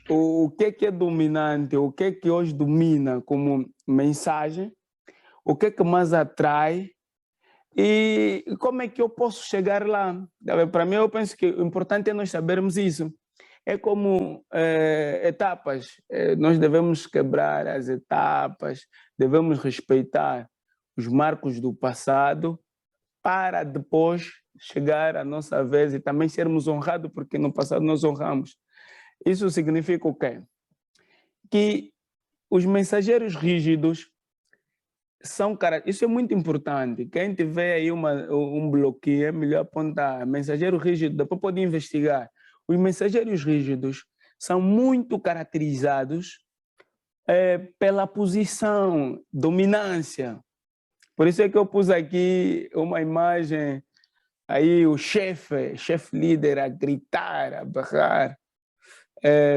o que é dominante, o que hoje domina como mensagem, o que mais atrai e como é que eu posso chegar lá. Para mim, eu penso que o importante é nós sabermos isso. É como etapas, nós devemos quebrar as etapas, devemos respeitar os marcos do passado para depois chegar à nossa vez e também sermos honrados, porque no passado nós honramos. Isso significa o quê? Que os mensageiros rígidos são caras. Isso é muito importante. Quem tiver aí um bloqueio, é melhor apontar. Mensageiro rígido, depois pode investigar. Os mensageiros rígidos são muito caracterizados pela posição, dominância. Por isso é que eu pus aqui uma imagem, aí o chefe líder a gritar, a berrar.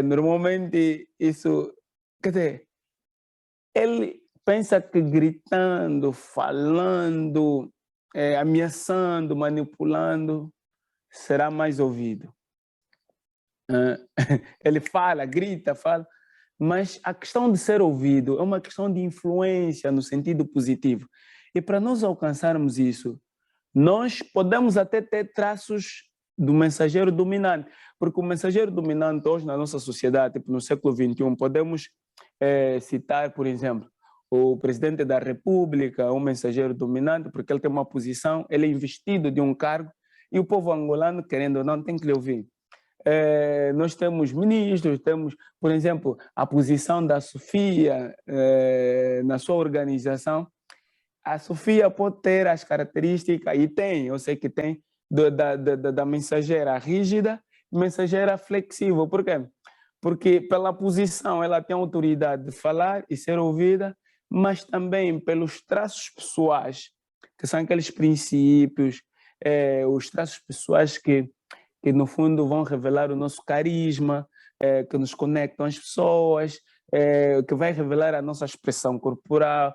Normalmente isso, quer dizer, ele pensa que gritando, falando, ameaçando, manipulando, será mais ouvido. Ele fala, grita, fala, mas a questão de ser ouvido é uma questão de influência no sentido positivo. E para nós alcançarmos isso, nós podemos até ter traços do mensageiro dominante, porque o mensageiro dominante hoje na nossa sociedade, tipo no século XXI, podemos citar, por exemplo, o presidente da República, um mensageiro dominante, porque ele tem uma posição, ele é investido de um cargo, e o povo angolano, querendo ou não, tem que lhe ouvir. Nós temos ministros, temos, por exemplo, a posição da Sofia na sua organização. A Sofia pode ter as características, e tem, eu sei que tem, da mensageira rígida e mensageira flexível. Por quê? Porque pela posição ela tem a autoridade de falar e ser ouvida, mas também pelos traços pessoais, que são aqueles princípios, os traços pessoais que no fundo vão revelar o nosso carisma, que nos conectam às pessoas, que vai revelar a nossa expressão corporal,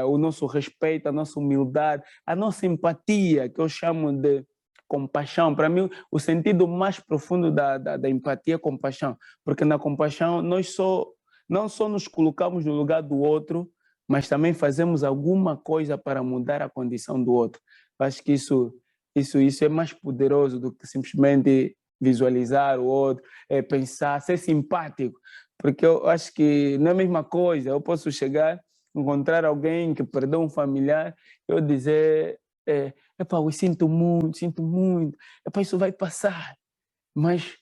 o nosso respeito, a nossa humildade, a nossa empatia, que eu chamo de compaixão. Para mim, o sentido mais profundo da empatia é compaixão, porque na compaixão não só nos colocamos no lugar do outro, mas também fazemos alguma coisa para mudar a condição do outro. Eu acho que isso é mais poderoso do que simplesmente visualizar o outro, pensar, ser simpático, porque eu acho que não é a mesma coisa. Eu posso chegar, encontrar alguém que perdeu um familiar, eu dizer, epá, eu sinto muito, epá, isso vai passar. Mas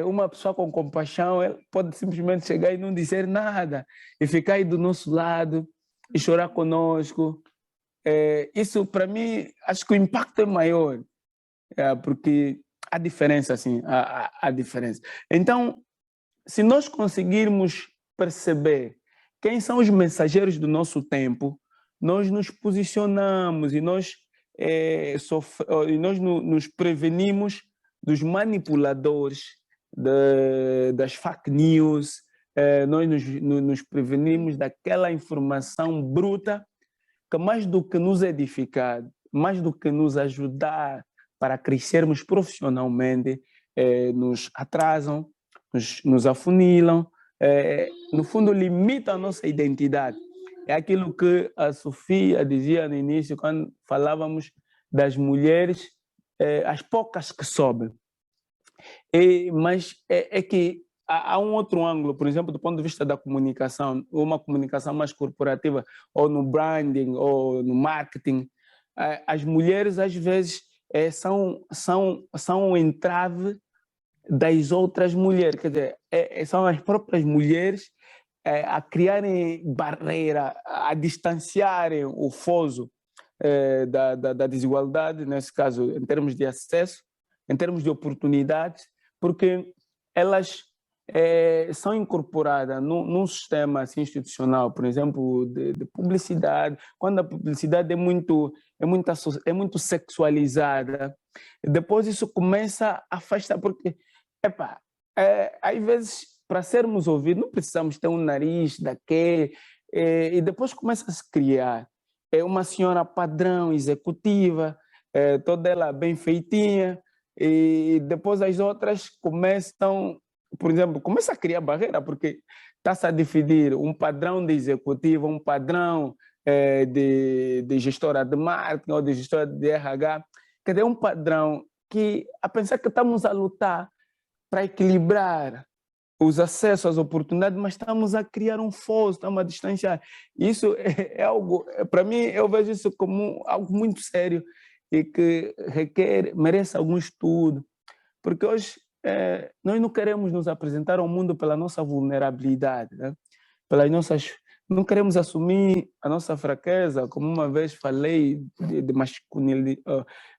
uma pessoa com compaixão, ela pode simplesmente chegar e não dizer nada, e ficar aí do nosso lado, e chorar conosco. Isso, para mim, acho que o impacto é maior, porque há diferença, assim, há diferença. Então, se nós conseguirmos perceber quem são os mensageiros do nosso tempo, nós nos posicionamos e nós, nos prevenimos dos manipuladores, das fake news, nós nos prevenimos daquela informação bruta que, mais do que nos edificar, mais do que nos ajudar para crescermos profissionalmente, nos atrasam, nos afunilam, no fundo limitam a nossa identidade. É aquilo que a Sofia dizia no início, quando falávamos das mulheres, as poucas que sobem. Mas é que há um outro ângulo, por exemplo, do ponto de vista da comunicação, uma comunicação mais corporativa, ou no branding, ou no marketing. As mulheres, às vezes, são um entrave das outras mulheres, quer dizer, são as próprias mulheres a criarem barreira, a distanciarem o fosso da desigualdade, nesse caso, em termos de acesso, em termos de oportunidades, porque elas são incorporadas num sistema assim, institucional, por exemplo, de publicidade. Quando a publicidade é muito sexualizada, depois isso começa a afastar, porque, às vezes, para sermos ouvidos, não precisamos ter um nariz daquele, e depois começa a se criar uma senhora padrão, executiva, toda ela bem feitinha, e depois as outras começam, por exemplo, começa a criar barreira, porque está-se a dividir um padrão de executiva, um padrão de gestora de marketing ou de gestora de RH, quer dizer, um padrão que, a pensar que estamos a lutar para equilibrar os acessos às oportunidades, mas estamos a criar um fosso, estamos a distanciar. Isso é algo, para mim, eu vejo isso como algo muito sério e que merece algum estudo, porque hoje nós não queremos nos apresentar ao mundo pela nossa vulnerabilidade, né? Não queremos assumir a nossa fraqueza, como uma vez falei de masculinidade,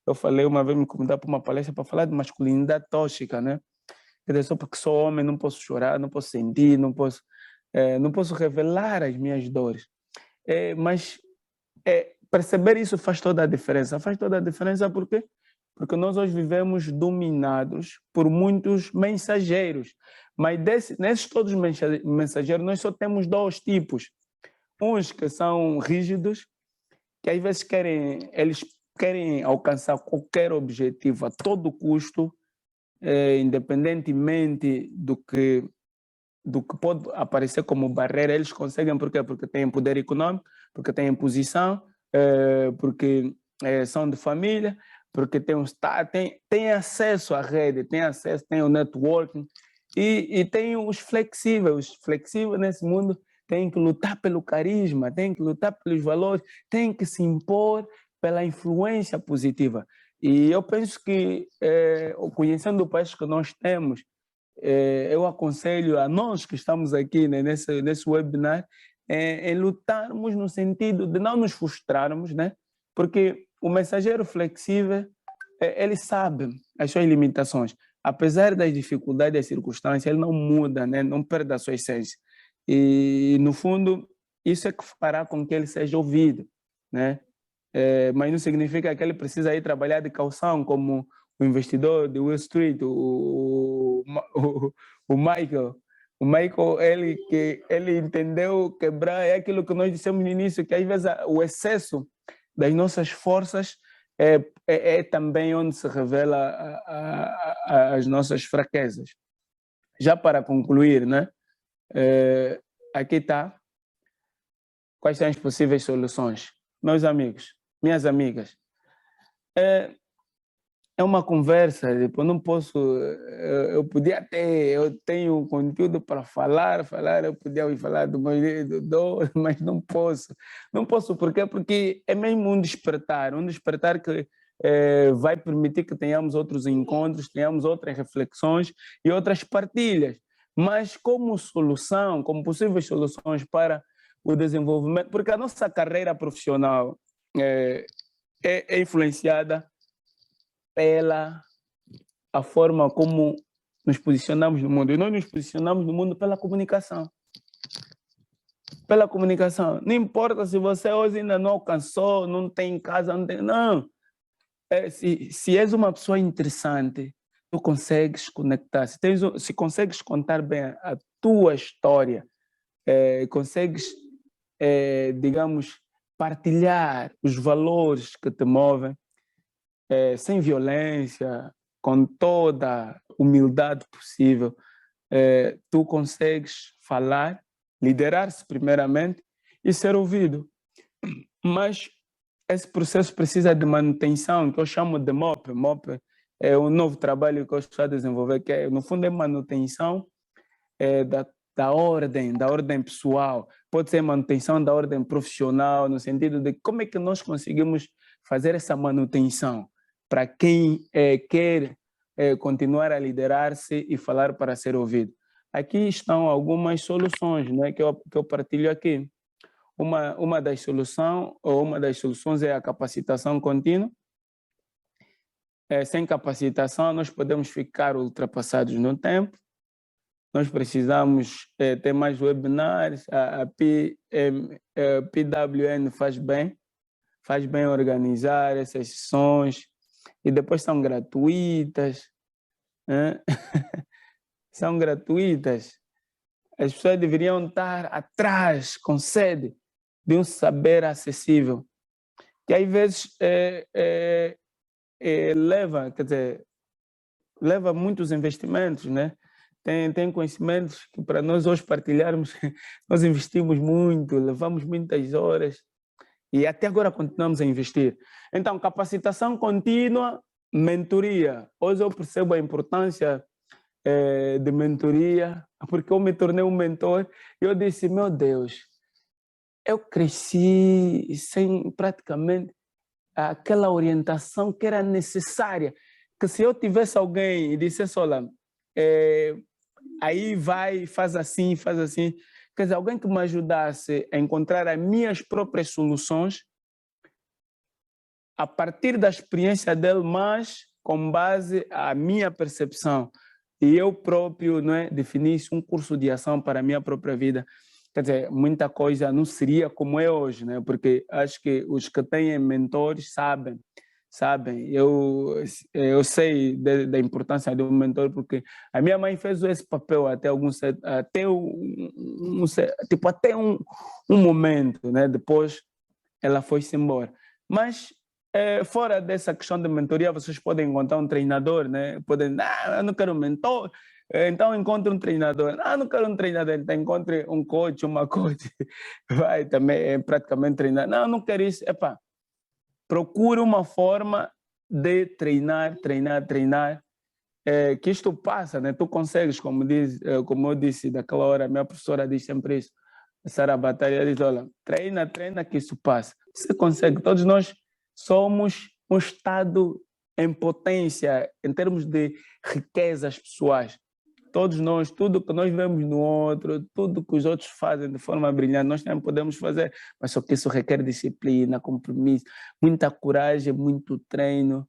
eu falei uma vez, me convidaram para uma palestra para falar de masculinidade tóxica, né? Quer dizer, só porque sou homem não posso chorar, não posso sentir, não posso revelar as minhas dores. Mas perceber isso faz toda a diferença. Faz toda a diferença porque nós hoje vivemos dominados por muitos mensageiros. Mas nesses todos os mensageiros, nós só temos dois tipos. Uns que são rígidos, que às vezes eles querem alcançar qualquer objetivo a todo custo, independentemente do que pode aparecer como barreira, eles conseguem. Por quê? Porque têm poder econômico, porque têm posição, porque são de família, porque têm acesso à rede, têm o networking, e tem os flexíveis. Os flexíveis nesse mundo têm que lutar pelo carisma, têm que lutar pelos valores, têm que se impor pela influência positiva. E eu penso que, conhecendo o país que nós temos, eu aconselho a nós que estamos aqui, né, nesse webinar, em lutarmos no sentido de não nos frustrarmos, né? Porque o mensageiro flexível, ele sabe as suas limitações. Apesar das dificuldades e das circunstâncias, ele não muda, né? Não perde a sua essência. E, no fundo, isso é que fará com que ele seja ouvido, né? Mas não significa que ele precisa ir trabalhar de calção como o investidor de Wall Street, o O Michael, ele entendeu quebrar, é aquilo que nós dissemos no início, que às vezes o excesso das nossas forças é também onde se revela as nossas fraquezas. Já para concluir, né? Aqui está. Quais são as possíveis soluções? Meus amigos, minhas amigas, é uma conversa, tipo, eu não posso, eu podia ter, eu tenho conteúdo para falar, eu podia falar do meu mas não posso. Não posso, por quê? Porque é mesmo um despertar que vai permitir que tenhamos outros encontros, tenhamos outras reflexões e outras partilhas. Mas como solução, como possíveis soluções para o desenvolvimento, porque a nossa carreira profissional é influenciada pela a forma como nos posicionamos no mundo. E nós nos posicionamos no mundo pela comunicação. Pela comunicação. Não importa se você hoje ainda não alcançou, não tem casa, não tem... Não. Se és uma pessoa interessante, tu consegues conectar. Se consegues contar bem a tua história, consegues, digamos, partilhar os valores que te movem, sem violência, com toda a humildade possível, tu consegues falar, liderar-se primeiramente e ser ouvido. Mas esse processo precisa de manutenção, que eu chamo de MOP. MOP é um novo trabalho que eu estou a desenvolver, que no fundo é manutenção da ordem pessoal. Pode ser manutenção da ordem profissional, no sentido de como é que nós conseguimos fazer essa manutenção para quem quer continuar a liderar-se e falar para ser ouvido. Aqui estão algumas soluções, né, que eu partilho aqui. Uma das soluções é a capacitação contínua. Sem capacitação, nós podemos ficar ultrapassados no tempo. Nós precisamos ter mais webinars. A PWN faz bem organizar essas sessões, e depois são gratuitas. Né? São gratuitas. As pessoas deveriam estar atrás, com sede, de um saber acessível, que às vezes leva muitos investimentos, né? Tem conhecimentos que para nós hoje partilharmos, nós investimos muito, levamos muitas horas e até agora continuamos a investir. Então, capacitação contínua, mentoria. Hoje eu percebo a importância de mentoria, porque eu me tornei um mentor e eu disse, meu Deus, eu cresci sem praticamente aquela orientação que era necessária, que se eu tivesse alguém e dissesse, olha, aí vai, faz assim, quer dizer, alguém que me ajudasse a encontrar as minhas próprias soluções a partir da experiência dele, mas com base à minha percepção. E eu próprio, não é, definisse um curso de ação para a minha própria vida. Quer dizer, muita coisa não seria como é hoje, né? Porque acho que os que têm mentores sabem. Eu sei da importância de um mentor, porque a minha mãe fez esse papel até um momento, né? Depois ela foi-se embora. Mas fora dessa questão de mentoria, vocês podem encontrar um treinador, né? Podem, eu não quero um mentor, então encontre um treinador. Não quero um treinador, então encontre um coach, uma coach, vai também praticamente treinar. Não quero isso. Procure uma forma de treinar, que isto passa, né? Tu consegues, como eu disse daquela hora, minha professora diz sempre isso, a Sara Batalha diz, olha, treina que isso passa. Você consegue, todos nós somos um estado em potência, em termos de riquezas pessoais. Todos nós, tudo que nós vemos no outro, tudo que os outros fazem de forma brilhante, nós também podemos fazer, mas só que isso requer disciplina, compromisso, muita coragem, muito treino.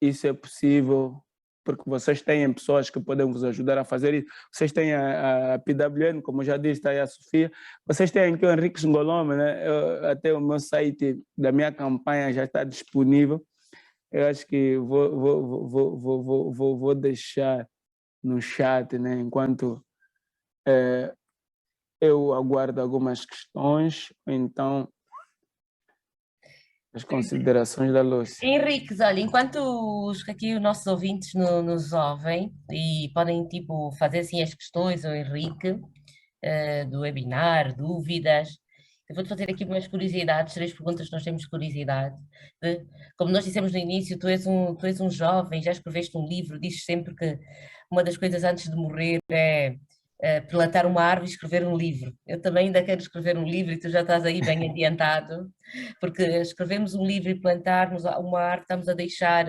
Isso é possível, porque vocês têm pessoas que podem vos ajudar a fazer isso. Vocês têm a PWN, como eu já disse, está aí a Sofia. Vocês têm aqui o Henrique Ngolome, né? Até o meu site da minha campanha já está disponível. Eu acho que vou deixar no chat, né? Enquanto eu aguardo algumas questões, então as considerações da Lúcia. Henrique, olha, enquanto aqui os nossos ouvintes nos ouvem e podem tipo fazer assim as questões ao Henrique do webinar, dúvidas, eu vou-te fazer aqui umas curiosidades, 3 perguntas que nós temos curiosidade. Como nós dissemos no início, tu és um jovem, já escreveste um livro, dizes sempre que uma das coisas antes de morrer é plantar uma árvore e escrever um livro. Eu também ainda quero escrever um livro e tu já estás aí bem adiantado, porque escrevemos um livro e plantarmos uma árvore, estamos a deixar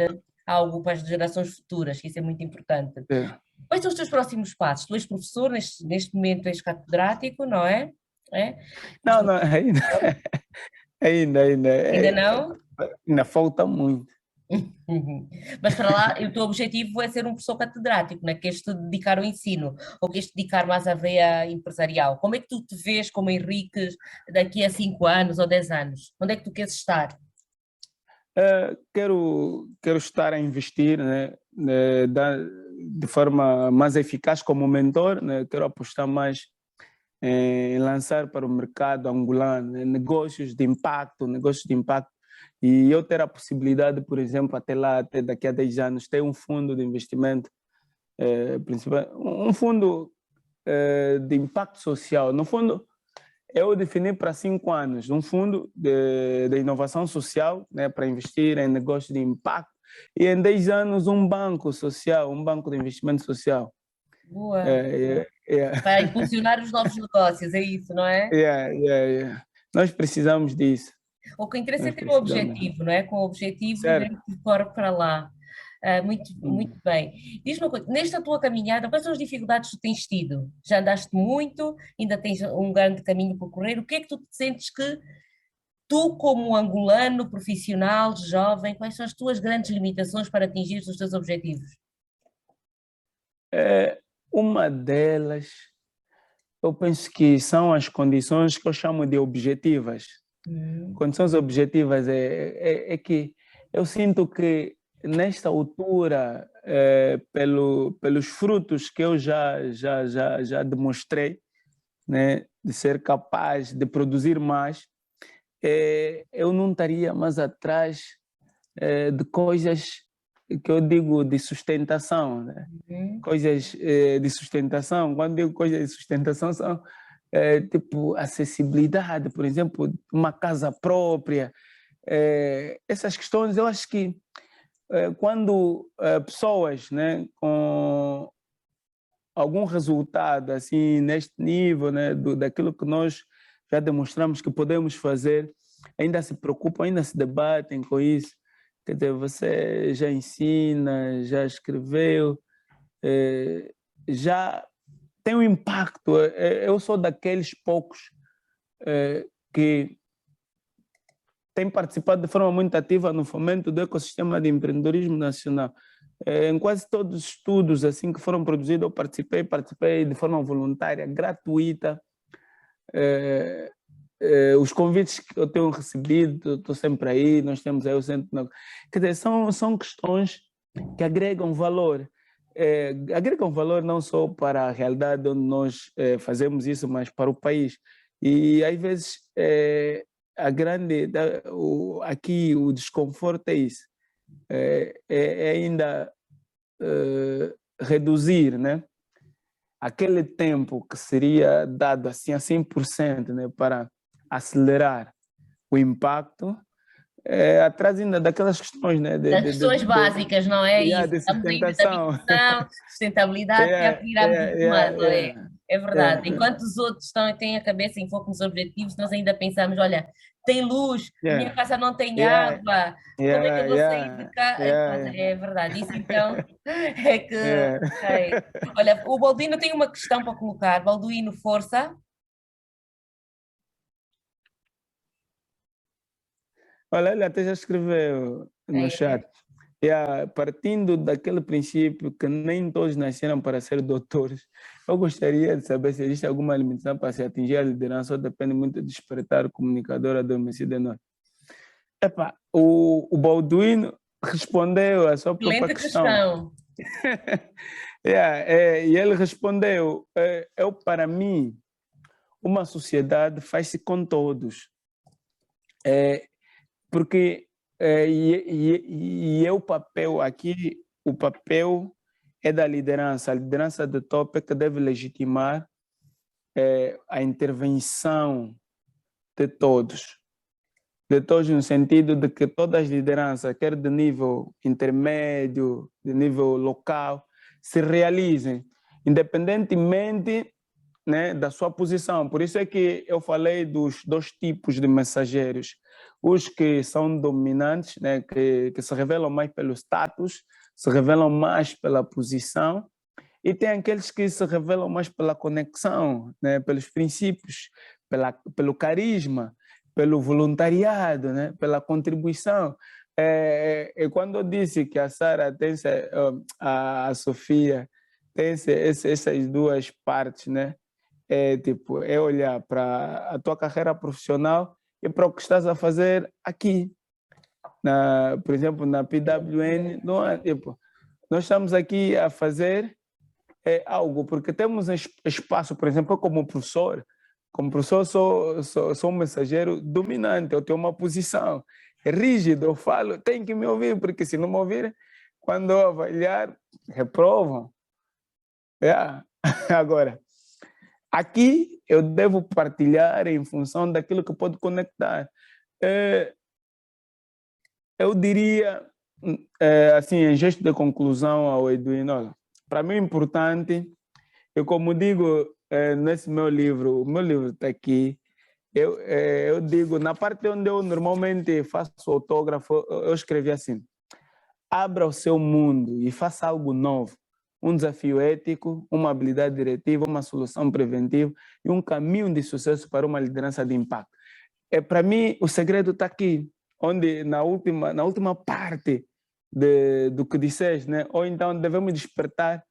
algo para as gerações futuras, que isso é muito importante. É. Quais são os teus próximos passos? Tu és professor, neste momento és catedrático, não é? É? Não, não, ainda, ainda, Ainda não? ainda falta muito. Uhum. Mas para lá, o teu objetivo é ser um professor catedrático, não é? Queres te dedicar ao ensino ou queres te dedicar mais à veia empresarial? Como é que tu te vês como Henrique daqui a 5 anos ou 10 anos? Onde é que tu queres estar? Quero estar a investir, né, de forma mais eficaz como mentor, né, quero apostar mais em lançar para o mercado angolano, né, negócios de impacto, e eu ter a possibilidade, por exemplo, até daqui a 10 anos, ter um fundo de investimento, principal, um fundo de impacto social. No fundo, eu defini para 5 anos um fundo de inovação social, né, para investir em negócios de impacto, e em 10 anos um banco social, um banco de investimento social. Boa. Para impulsionar os novos negócios, é isso, não é? Yeah. Nós precisamos disso. O que interessa é Nós ter um precisamos. objetivo, não é? Com o objetivo a Certo. gente corre para lá. Muito, muito bem. Diz-me uma coisa, nesta tua caminhada, quais são as dificuldades que tu tens tido? Já andaste muito, ainda tens um grande caminho por correr. O que é que tu sentes que tu, como angolano, profissional, jovem, quais são as tuas grandes limitações para atingir os teus objetivos? Uma delas, eu penso que são as condições que eu chamo de objetivas. Condições objetivas é que eu sinto que nesta altura, pelos frutos que eu já demonstrei, né, de ser capaz de produzir mais, eu não estaria mais atrás de coisas que eu digo de sustentação, né? Coisas de sustentação. Quando digo coisas de sustentação, são tipo acessibilidade, por exemplo, uma casa própria. Essas questões, eu acho que quando pessoas, né, com algum resultado assim neste nível, né, daquilo que nós já demonstramos que podemos fazer, ainda se preocupam, ainda se debatem com isso. Quer dizer, você já ensina, já escreveu, já tem um impacto. Eu sou daqueles poucos que têm participado de forma muito ativa no fomento do ecossistema de empreendedorismo nacional. Em quase todos os estudos assim que foram produzidos, eu participei de forma voluntária, gratuita. Os convites que eu tenho recebido, estou sempre aí, nós temos aí o centro. Quer dizer, são questões que agregam valor. Agregam valor não só para a realidade onde nós fazemos isso, mas para o país. E às vezes aqui o desconforto é isso. É ainda reduzir, né, aquele tempo que seria dado assim a 100%, né, para acelerar o impacto, atrás ainda daquelas questões, né, Das questões básicas, não é isso? de Estamos aí na sustentação. habitação, sustentabilidade, que já viramos muito mais, não é? É verdade. É, Enquanto os outros têm a cabeça em foco nos objetivos, nós ainda pensamos, olha, tem luz, a minha casa não tem yeah, água, como é que eu vou sair de cá? É verdade, isso então é que, yeah. ok. Olha, o Balduino tem uma questão para colocar. Balduino, força. Olha, ele até já escreveu no chat. Partindo daquele princípio que nem todos nasceram para ser doutores, eu gostaria de saber se existe alguma limitação para se atingir a liderança ou depende muito de despertar o comunicador adormecido em nós. O Balduino respondeu a sua própria Excelente questão. questão. E ele respondeu, para mim, uma sociedade faz-se com todos. Porque o papel aqui, o papel é da liderança. A liderança do topo é que deve legitimar a intervenção de todos. De todos no sentido de que todas as lideranças, quer de nível intermédio, de nível local, se realizem, independentemente, né, da sua posição. Por isso é que eu falei dos 2 tipos de mensageiros. Os que são dominantes, né, que se revelam mais pelo status, se revelam mais pela posição, e tem aqueles que se revelam mais pela conexão, né, pelos princípios, pelo carisma, pelo voluntariado, né, pela contribuição. Quando eu disse que a Sara tem a Sofia tem essas 2 partes, né? É olhar para a tua carreira profissional e para o que estás a fazer aqui. Por exemplo, na PWN, não é, nós estamos aqui a fazer algo, porque temos espaço, por exemplo, como professor sou um mensageiro dominante, eu tenho uma posição rígida, eu falo, tem que me ouvir, porque se não me ouvir, quando eu avaliar, reprovam. Agora, aqui eu devo partilhar em função daquilo que pode conectar. Eu diria, assim, em gesto de conclusão ao Edwin, para mim é importante, eu como digo nesse meu livro, o meu livro está aqui, eu digo, na parte onde eu normalmente faço autógrafo, eu escrevi assim, abra o seu mundo e faça algo novo. Um desafio ético, uma habilidade diretiva, uma solução preventiva e um caminho de sucesso para uma liderança de impacto. Para mim, o segredo está aqui, onde na última parte do que disseste, né? Ou então devemos despertar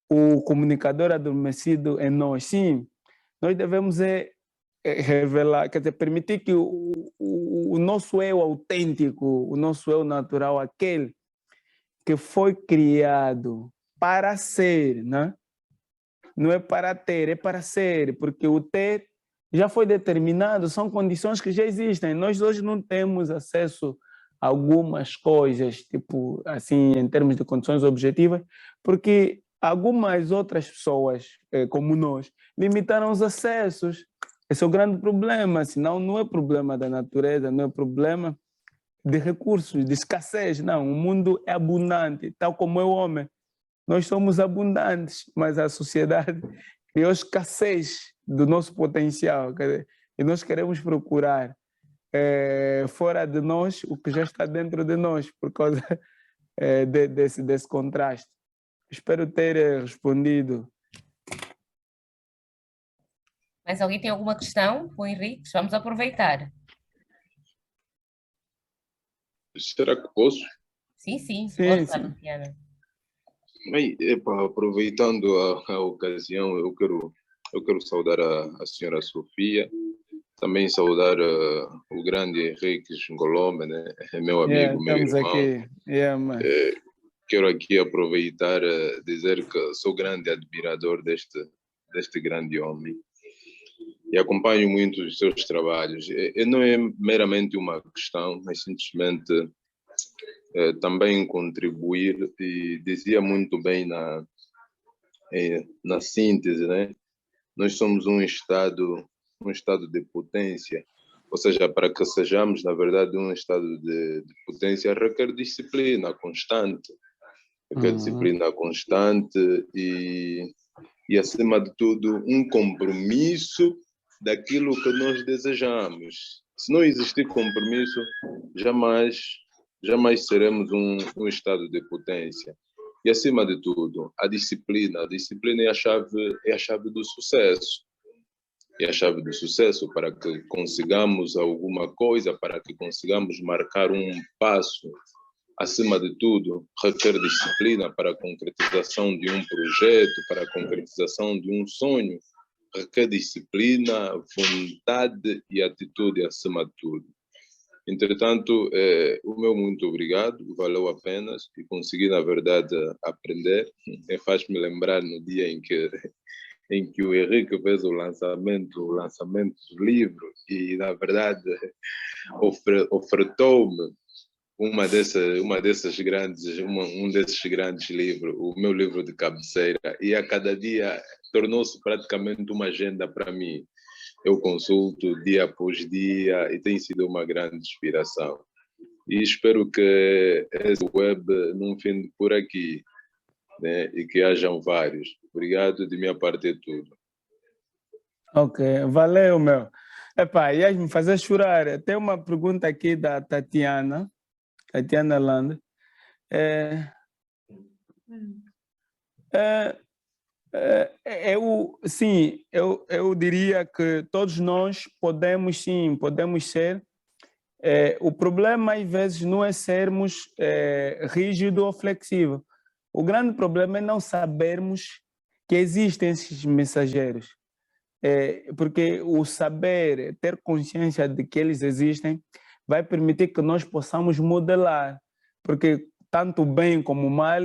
o comunicador adormecido em nós. Sim, nós devemos revelar, quer dizer, permitir que o nosso eu autêntico, o nosso eu natural, aquele que foi criado para ser, né? Não é para ter, é para ser, porque o ter já foi determinado, são condições que já existem. Nós hoje não temos acesso a algumas coisas, tipo assim, em termos de condições objetivas, porque algumas outras pessoas, como nós, limitaram os acessos. Esse é o grande problema, senão não é problema da natureza, não é problema de recursos, de escassez, não. O mundo é abundante, tal como é o homem. Nós somos abundantes, mas a sociedade criou escassez do nosso potencial. E nós queremos procurar fora de nós o que já está dentro de nós, por causa desse contraste. Espero ter respondido. Mas alguém tem alguma questão com o Henrique? Vamos aproveitar. Será que posso? Sim, sim. Sim, Força, sim. Luciana. Bem, aproveitando a ocasião, eu quero saudar a senhora Sofia, também saudar o grande Henrique Ngolombe, né? É meu amigo, meu Estamos irmão. aqui. Quero aqui aproveitar dizer que sou grande admirador deste grande homem e acompanho muito os seus trabalhos. E não é meramente uma questão, mas simplesmente também contribuir, e dizia muito bem na síntese, né? Nós somos um estado de potência, ou seja, para que sejamos, na verdade, um estado de potência, requer disciplina constante, e, acima de tudo, um compromisso daquilo que nós desejamos. Se não existir compromisso, jamais seremos um estado de potência. E, acima de tudo, a disciplina é a chave do sucesso. É a chave do sucesso para que consigamos alguma coisa, para que consigamos marcar um passo. Acima de tudo, requer disciplina para a concretização de um projeto, para a concretização de um sonho. Requer disciplina, vontade e atitude acima de tudo. Entretanto, o meu muito obrigado, valeu a pena e consegui, na verdade, aprender. Faz-me lembrar no dia em que o Henrique fez o lançamento do livro e, na verdade, ofertou-me um desses grandes livros, o meu livro de cabeceira, e a cada dia tornou-se praticamente uma agenda para mim. Eu consulto dia após dia e tem sido uma grande inspiração. E espero que esse web não finde por aqui, né? E que hajam vários. Obrigado, de minha parte é tudo. Ok, valeu, meu. Epá, ias me fazer chorar. Tem uma pergunta aqui da Tatiana Land. Eu diria que todos nós podemos ser. O problema, às vezes, não é sermos rígido ou flexível. O grande problema é não sabermos que existem esses mensageiros. Porque o saber, ter consciência de que eles existem, vai permitir que nós possamos modelar. Porque tanto o bem como o mal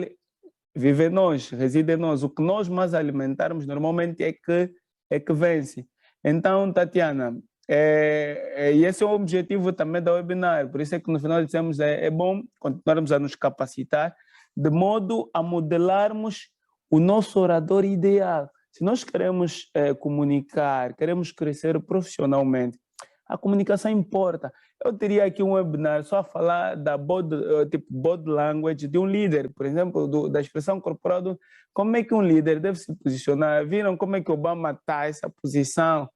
vive em nós, reside em nós. O que nós mais alimentarmos normalmente é que vence. Então, Tatiana, e esse é o objetivo também da webinar, por isso é que no final dizemos é bom continuarmos a nos capacitar de modo a modelarmos o nosso orador ideal. Se nós queremos comunicar, queremos crescer profissionalmente, a comunicação importa. Eu teria aqui um webinar só a falar da body language de um líder, por exemplo, da expressão corporal, como é que um líder deve se posicionar. Viram como é que Obama está essa posição?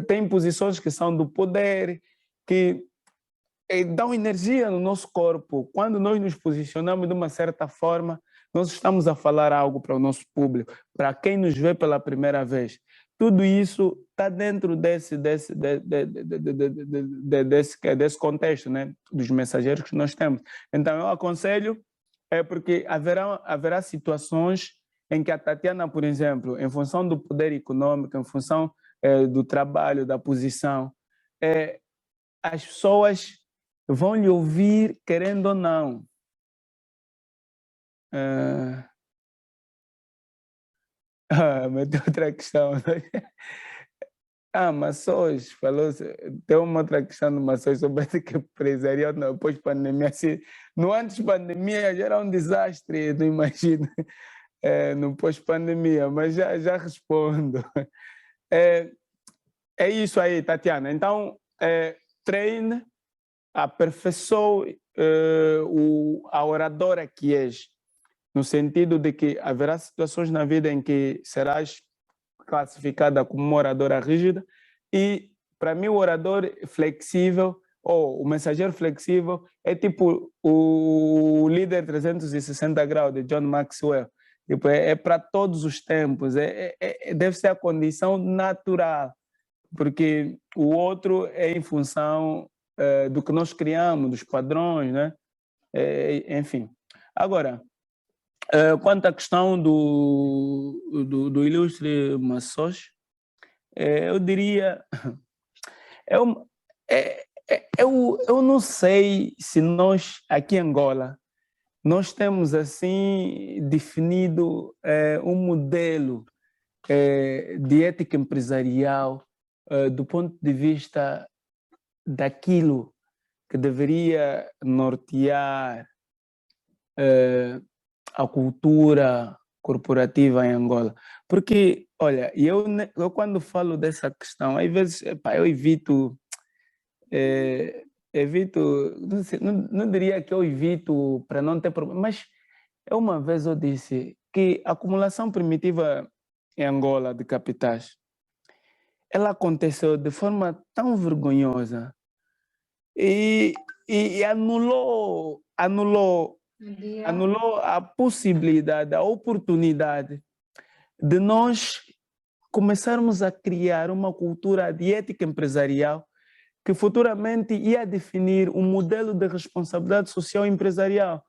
Tem posições que são do poder, que dão energia no nosso corpo. Quando nós nos posicionamos de uma certa forma, nós estamos a falar algo para o nosso público, para quem nos vê pela primeira vez. Tudo isso está dentro desse contexto, né? Dos mensageiros que nós temos. Então, eu aconselho, porque haverá situações em que a Tatiana, por exemplo, em função do poder econômico, em função do trabalho, da posição, as pessoas vão lhe ouvir querendo ou não. Mas tem outra questão. Mações, falou, tem uma outra questão do Mações sobre que empresarial pós-pandemia. No antes pandemia já era um desastre, não imagino, no pós-pandemia, mas já respondo. É isso aí, Tatiana. Então, treine, aperfeiçoe a oradora que és, no sentido de que haverá situações na vida em que serás classificada como uma oradora rígida e, para mim, o orador flexível ou o mensageiro flexível é tipo o líder 360 graus de John Maxwell. Tipo, é para todos os tempos, deve ser a condição natural, porque o outro é em função do que nós criamos, dos padrões, né? Enfim. Agora, quanto à questão do ilustre Mações, eu diria, eu não sei se nós, aqui em Angola, nós temos assim definido um modelo de ética empresarial do ponto de vista daquilo que deveria nortear a cultura corporativa em Angola. Porque, olha, eu quando falo dessa questão, às vezes eu evito, não diria que eu evito para não ter problema, mas uma vez eu disse que a acumulação primitiva em Angola de capitais, ela aconteceu de forma tão vergonhosa e anulou a possibilidade, a oportunidade de nós começarmos a criar uma cultura de ética empresarial que futuramente ia definir um modelo de responsabilidade social empresarial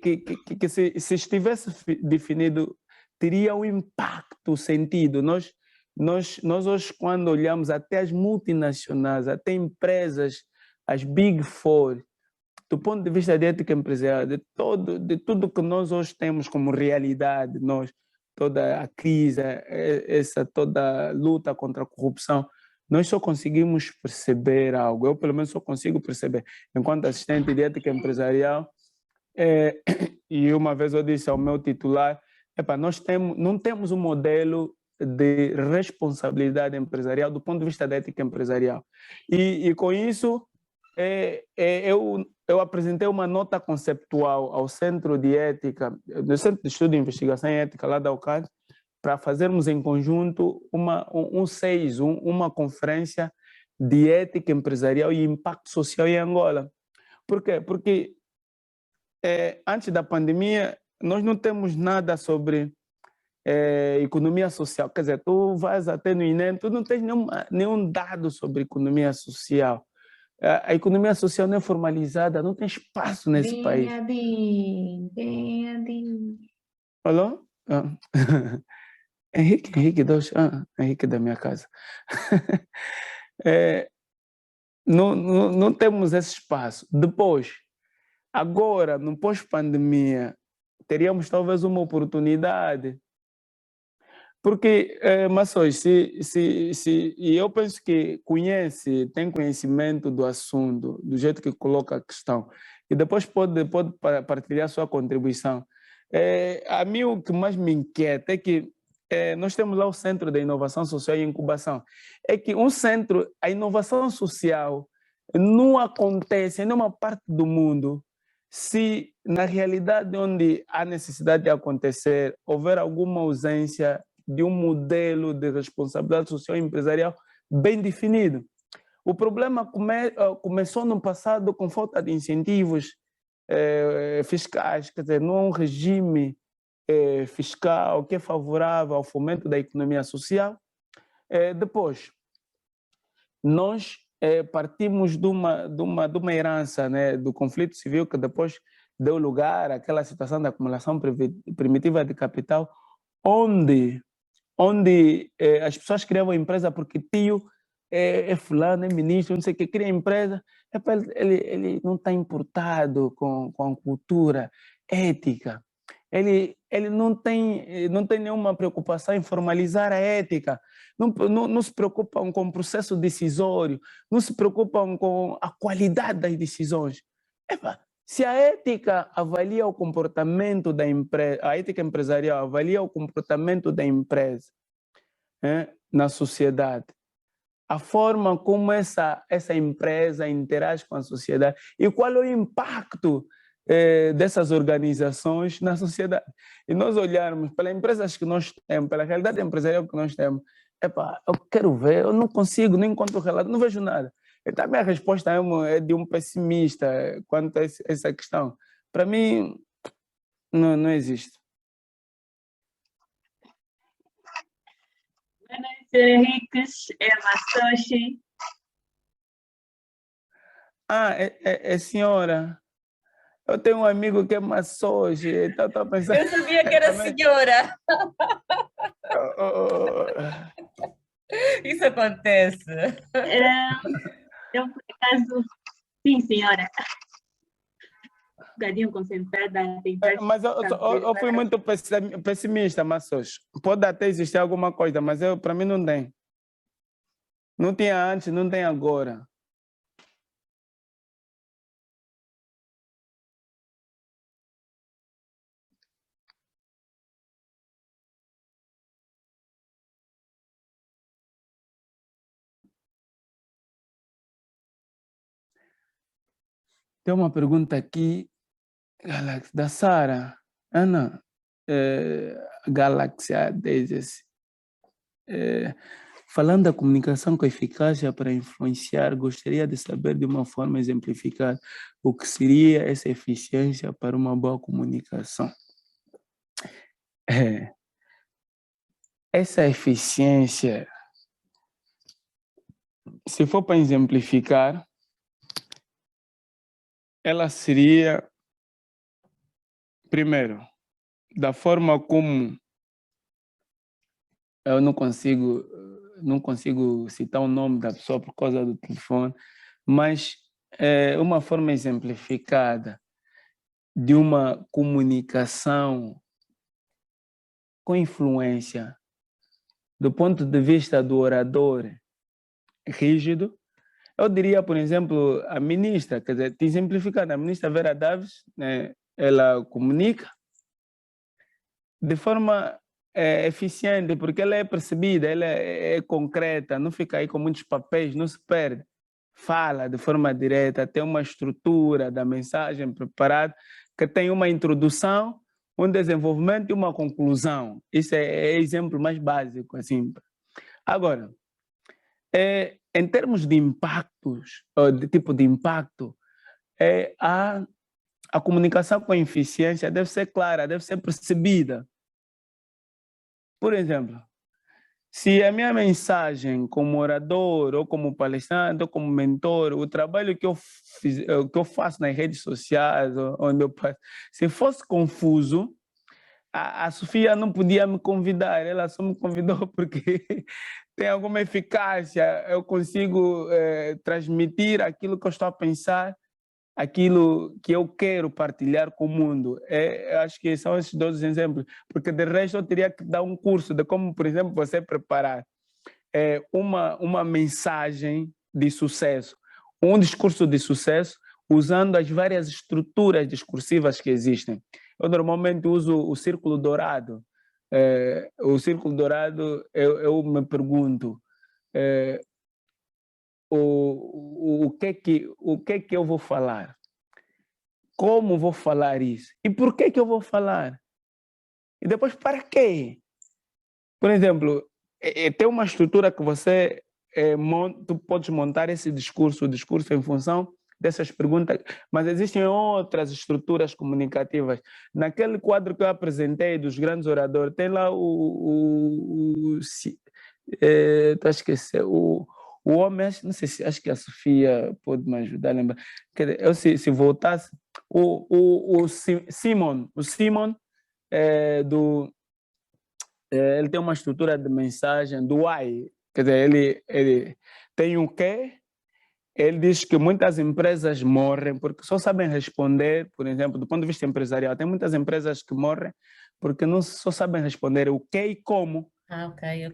que se estivesse definido, teria um impacto sentido. Nós Nós hoje, quando olhamos até as multinacionais, até empresas, as Big Four, do ponto de vista de ética empresarial, de tudo que nós hoje temos como realidade, toda a crise, essa toda a luta contra a corrupção, nós só conseguimos perceber algo. Eu, pelo menos, só consigo perceber, enquanto assistente de ética empresarial, e uma vez eu disse ao meu titular, não temos um modelo de responsabilidade empresarial do ponto de vista da ética empresarial. E com isso, eu apresentei uma nota conceptual ao Centro de Ética, do Centro de Estudo e Investigação em Ética lá da UCAD, para fazermos em conjunto uma conferência de ética empresarial e impacto social em Angola. Por quê? Porque antes da pandemia, nós não temos nada sobre economia social. Quer dizer, tu vais até no INEM, tu não tens nenhum dado sobre economia social. A economia social não é formalizada, não tem espaço nesse país. Alô? Henrique Henrique da minha casa. Não temos esse espaço. Depois, agora, no pós-pandemia, teríamos talvez uma oportunidade. Porque, Mações, e eu penso que tem conhecimento do assunto, do jeito que coloca a questão, e depois pode partilhar sua contribuição. A mim, o que mais me inquieta é que nós temos lá o Centro de Inovação Social e Incubação. É que a inovação social não acontece em nenhuma parte do mundo se, na realidade onde há necessidade de acontecer, houver alguma ausência de um modelo de responsabilidade social e empresarial bem definido. O problema começou no passado com falta de incentivos fiscais, quer dizer, não há um regime fiscal que é favorável ao fomento da economia social. Depois, nós partimos de uma herança, né, do conflito civil que depois deu lugar àquela situação da acumulação primitiva de capital, onde as pessoas criavam empresa porque tio é fulano, é ministro, não sei o que, cria empresa, ele não está importado com a cultura ética, ele não tem nenhuma preocupação em formalizar a ética, não se preocupam com o processo decisório, não se preocupam com a qualidade das decisões. Se a ética avalia o comportamento da empresa, a ética empresarial avalia o comportamento da empresa na sociedade, a forma como essa empresa interage com a sociedade e qual é o impacto dessas organizações na sociedade. E nós olharmos pelas empresas que nós temos, pela realidade empresarial que nós temos, eu quero ver, eu não consigo, não encontro relato, não vejo nada. Então, a minha resposta é de um pessimista quanto a essa questão. Para mim, não existe. Boa noite, Sr. Henriques. É Maçoshi. É senhora. Eu tenho um amigo que é Maçoshi, então estou pensando... Eu sabia que era senhora. Isso acontece. Eu, por acaso, sim, senhora. Um bocadinho concentrada. Mas eu fui muito pessimista, Maçoshi. Pode até existir alguma coisa, mas para mim não tem. Não tinha antes, não tem agora. Tem uma pergunta aqui, da Sara. Ana, Galáxia 10. Falando da comunicação com eficácia para influenciar, gostaria de saber de uma forma exemplificada o que seria essa eficiência para uma boa comunicação. Essa eficiência, se for para exemplificar, ela seria, primeiro, da forma como eu não consigo não consigo citar o nome da pessoa por causa do telefone, mas é uma forma exemplificada de uma comunicação com influência do ponto de vista do orador rígido. Eu diria, por exemplo, a ministra, quer dizer, te exemplificando, a ministra Vera Daves, né, ela comunica de forma eficiente, porque ela é percebida, ela é concreta, não fica aí com muitos papéis, não se perde. Fala de forma direta, tem uma estrutura da mensagem preparada, que tem uma introdução, um desenvolvimento e uma conclusão. Isso é exemplo mais básico, assim. Agora, em termos de impactos, ou de tipo de impacto, a comunicação com eficiência deve ser clara, deve ser percebida. Por exemplo, se a minha mensagem como orador, ou como palestrante, ou como mentor, o trabalho que eu faço nas redes sociais, onde eu passo, se fosse confuso, a Sofia não podia me convidar, ela só me convidou porque tem alguma eficácia, eu consigo transmitir aquilo que eu estou a pensar, aquilo que eu quero partilhar com o mundo. Eu acho que são esses dois exemplos, porque de resto eu teria que dar um curso de como, por exemplo, você preparar uma mensagem de sucesso, um discurso de sucesso, usando as várias estruturas discursivas que existem. Eu normalmente uso o círculo dourado. O círculo dourado, eu me pergunto, o que é que eu vou falar? Como vou falar isso? E por que eu vou falar? E depois, para quê? Por exemplo, tem uma estrutura que você tu podes montar esse discurso, o discurso em função dessas perguntas, mas existem outras estruturas comunicativas. Naquele quadro que eu apresentei dos grandes oradores, tem lá estou a esquecer, o homem, não sei se, acho que a Sofia pode me ajudar a lembrar. Quer dizer, se voltasse, o Simon ele tem uma estrutura de mensagem do why, quer dizer, ele tem o quê. Ele diz que muitas empresas morrem porque só sabem responder, por exemplo, do ponto de vista empresarial, tem muitas empresas que morrem porque não só sabem responder o que e como. Ok.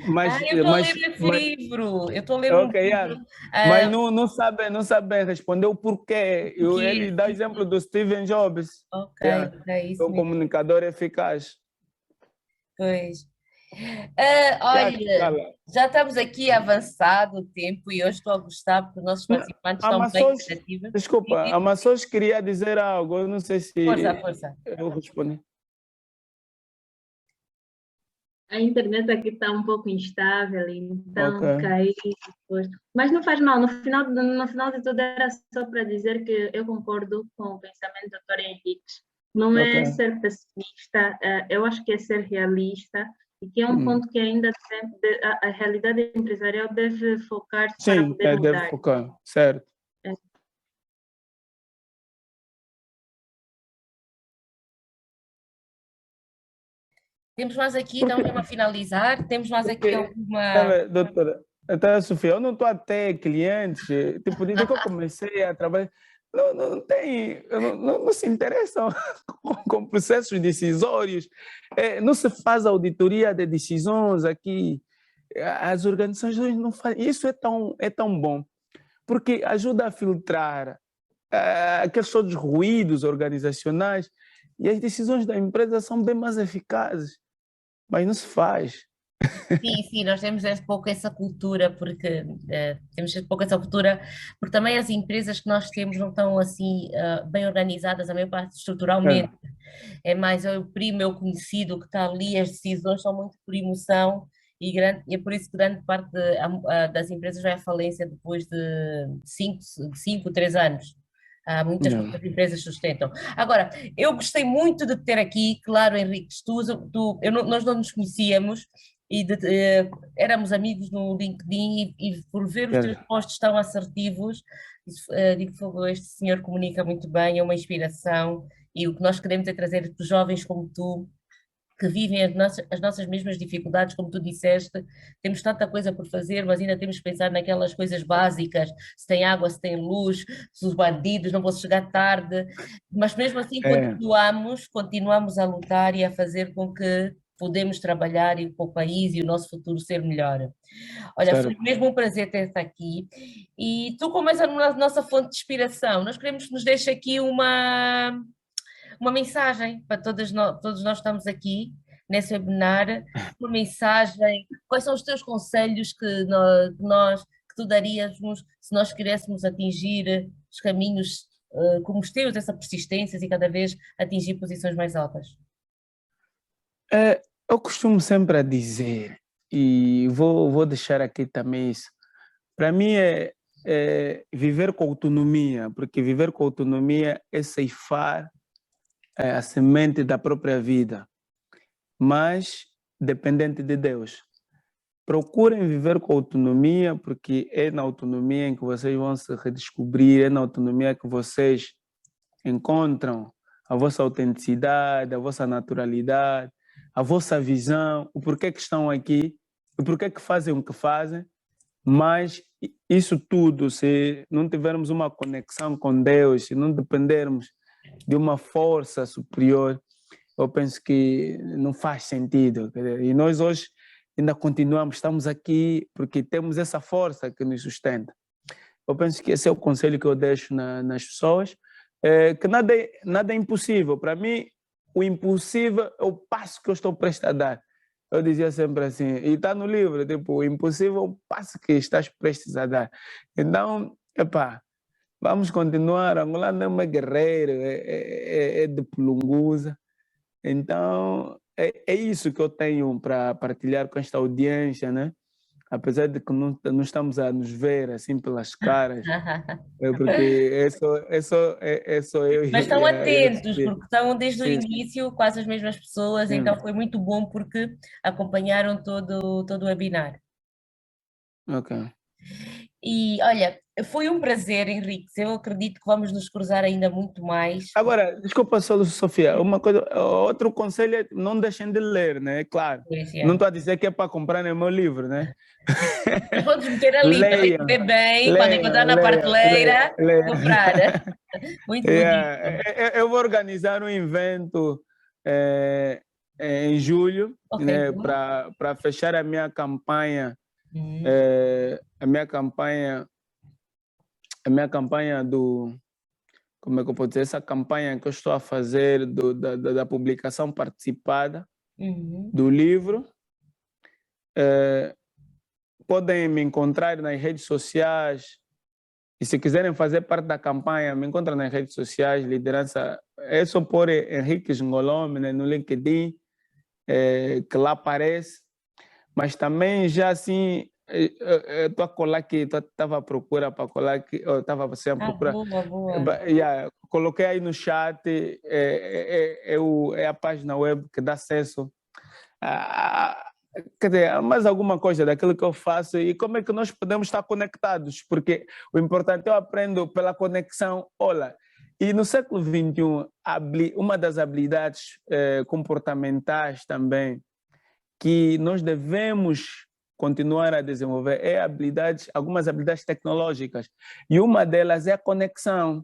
Mas, Eu estou a ler esse livro. Eu estou a ler um okay, livro. Mas não sabem responder o porquê. Ele dá o exemplo do Steve Jobs. Ok, isso O mesmo. comunicador eficaz. Pois. Olha, já estamos aqui avançado o tempo e hoje estou a gostar porque os nossos participantes estão bem criativos. Desculpa, a Mações queria dizer algo, eu não sei se Força. eu respondi. A internet aqui está um pouco instável, então Okay. caí depois. Mas não faz mal, no final de tudo era só para dizer que eu concordo com o pensamento do Dr. Henrique. Não é ser pessimista, eu acho que é ser realista e que é um ponto que ainda a realidade empresarial deve focar-se para poder mudar. Deve focar, certo. Temos mais aqui, então, mesmo a finalizar, temos mais aqui alguma... Doutora, até Sofia, eu não estou até clientes, tipo, desde que eu comecei a trabalhar, não se interessam com processos decisórios, não se faz auditoria de decisões aqui, as organizações não fazem, isso é tão bom, porque ajuda a filtrar aqueles todos ruídos organizacionais e as decisões da empresa são bem mais eficazes, mas não se faz. Sim, nós temos um pouco essa cultura, porque temos um pouco essa cultura, porque também as empresas que nós temos não estão assim bem organizadas, a maior parte estruturalmente. É mais o primo, o conhecido que está ali, as decisões são muito por emoção e é por isso que grande parte das empresas vai à falência depois de 5, 3 anos. Há muitas poucas empresas sustentam. Agora, eu gostei muito de te ter aqui, claro, Henrique, nós não nos conhecíamos, e éramos amigos no LinkedIn e por ver os teus posts tão assertivos, digo que este senhor comunica muito bem, é uma inspiração e o que nós queremos é trazer os jovens como tu que vivem as nossas mesmas dificuldades, como tu disseste, temos tanta coisa por fazer, mas ainda temos que pensar naquelas coisas básicas, se tem água, se tem luz, se os bandidos não vão chegar tarde, mas mesmo assim É, continuamos a lutar e a fazer com que podemos trabalhar e para o país e o nosso futuro ser melhor. Olha, foi certo. mesmo um prazer ter-te aqui. E tu, como és a nossa fonte de inspiração, nós queremos que nos deixe aqui uma mensagem para todos nós que estamos aqui nesse webinar, uma mensagem, quais são os teus conselhos que tu daríamos se nós queréssemos atingir os caminhos como os teus, essa persistência e cada vez atingir posições mais altas? Eu costumo sempre a dizer, e vou deixar aqui também isso, para mim é viver com autonomia, porque viver com autonomia é ceifar a semente da própria vida, mas dependente de Deus. Procurem viver com autonomia, porque é na autonomia em que vocês vão se redescobrir, é na autonomia que vocês encontram a vossa autenticidade, a vossa naturalidade, a vossa visão, o porquê que estão aqui, o porquê que fazem o que fazem, mas isso tudo, se não tivermos uma conexão com Deus, se não dependermos de uma força superior, eu penso que não faz sentido. E nós hoje ainda continuamos, estamos aqui porque temos essa força que nos sustenta. Eu penso que esse é o conselho que eu deixo nas pessoas, que nada é impossível. Para mim, o impossível é o passo que eu estou prestes a dar. Eu dizia sempre assim, e está no livro, tipo, o impossível é o passo que estás prestes a dar. Então, epá, vamos continuar. Angola não é guerreiro, é de Pulungusa. Então, é isso que eu tenho para partilhar com esta audiência, né? Apesar de que não estamos a nos ver assim pelas caras, porque é só eu Mas estão e a atentos, Sofia. porque estão desde o Sim, início quase as mesmas pessoas, então sim. foi muito bom porque acompanharam todo o webinar. Ok. E olha, foi um prazer, Henrique. Eu acredito que vamos nos cruzar ainda muito mais. Agora, desculpa só, Sofia, uma coisa, outro conselho é não deixem de ler, né? Claro. Pois Não é. estou a dizer que é para comprar no meu livro, né? Mas vamos meter ali para quem Leiam, estiver bem, quando encontrar leiam, na leiam, prateleira, leiam. comprar. Muito Yeah. bonito. Eu vou organizar um evento eh, em julho, Ok, né, boa. para fechar a minha campanha, Uhum. a minha campanha do, como é que eu posso dizer, essa campanha que eu estou a fazer da publicação participada Uhum. do livro. Podem me encontrar nas redes sociais. E se quiserem fazer parte da campanha, me encontram nas redes sociais, liderança. É só pôr Henrique Ngolome, né, no LinkedIn, que lá aparece. Mas também já assim, estou a colar aqui, estava à procura para colar aqui, estava sem Ah, procurar. boa, boa. Yeah, coloquei aí no chat, é a página web que dá acesso a, quer dizer, mais alguma coisa daquilo que eu faço e como é que nós podemos estar conectados, porque o importante eu aprendo pela conexão. Olha, e no século XXI, uma das habilidades comportamentais também que nós devemos continuar a desenvolver é algumas habilidades tecnológicas, e uma delas é a conexão.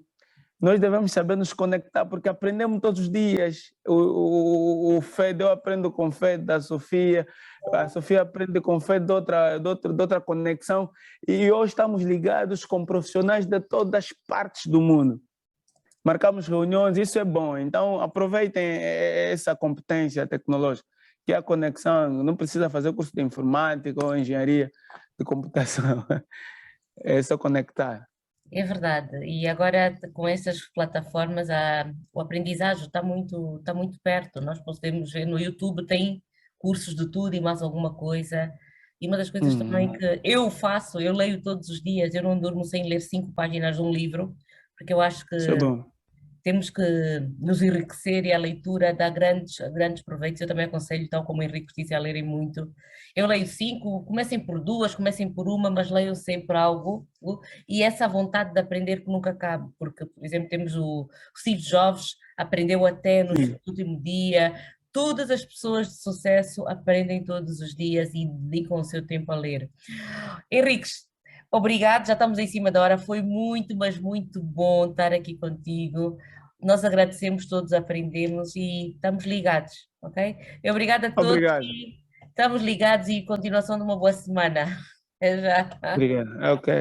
Nós devemos saber nos conectar, porque aprendemos todos os dias. O Fed, eu aprendo com o Fed da Sofia, a Sofia aprende com o Fed de outra conexão, e hoje estamos ligados com profissionais de todas as partes do mundo. Marcamos reuniões, isso é bom. Então, aproveitem essa competência tecnológica, que é a conexão. Não precisa fazer curso de informática ou engenharia de computação. É só conectar. É verdade. E agora com essas plataformas o aprendizagem está muito perto. Nós podemos ver no YouTube, tem cursos de tudo e mais alguma coisa. E uma das coisas também que eu faço, eu leio todos os dias, eu não durmo sem ler 5 páginas de um livro, porque eu acho que Isso é bom. temos que nos enriquecer e a leitura dá grandes proveitos. Eu também aconselho, tal como o Henrique disse, a lerem muito. Eu leio 5, comecem por 2, comecem por uma, mas leiam sempre algo. E essa vontade de aprender que nunca acaba, porque, por exemplo, temos o Steve Jobs, aprendeu até no Sim. último dia. todas as pessoas de sucesso aprendem todos os dias e dedicam o seu tempo a ler. Henriques, obrigado, já estamos em cima da hora, foi muito, mas muito bom estar aqui contigo. Nós agradecemos todos, aprendemos e estamos ligados, ok? E obrigada a todos Obrigado. e estamos ligados e continuação de uma boa semana. Até já. Obrigado. Ok.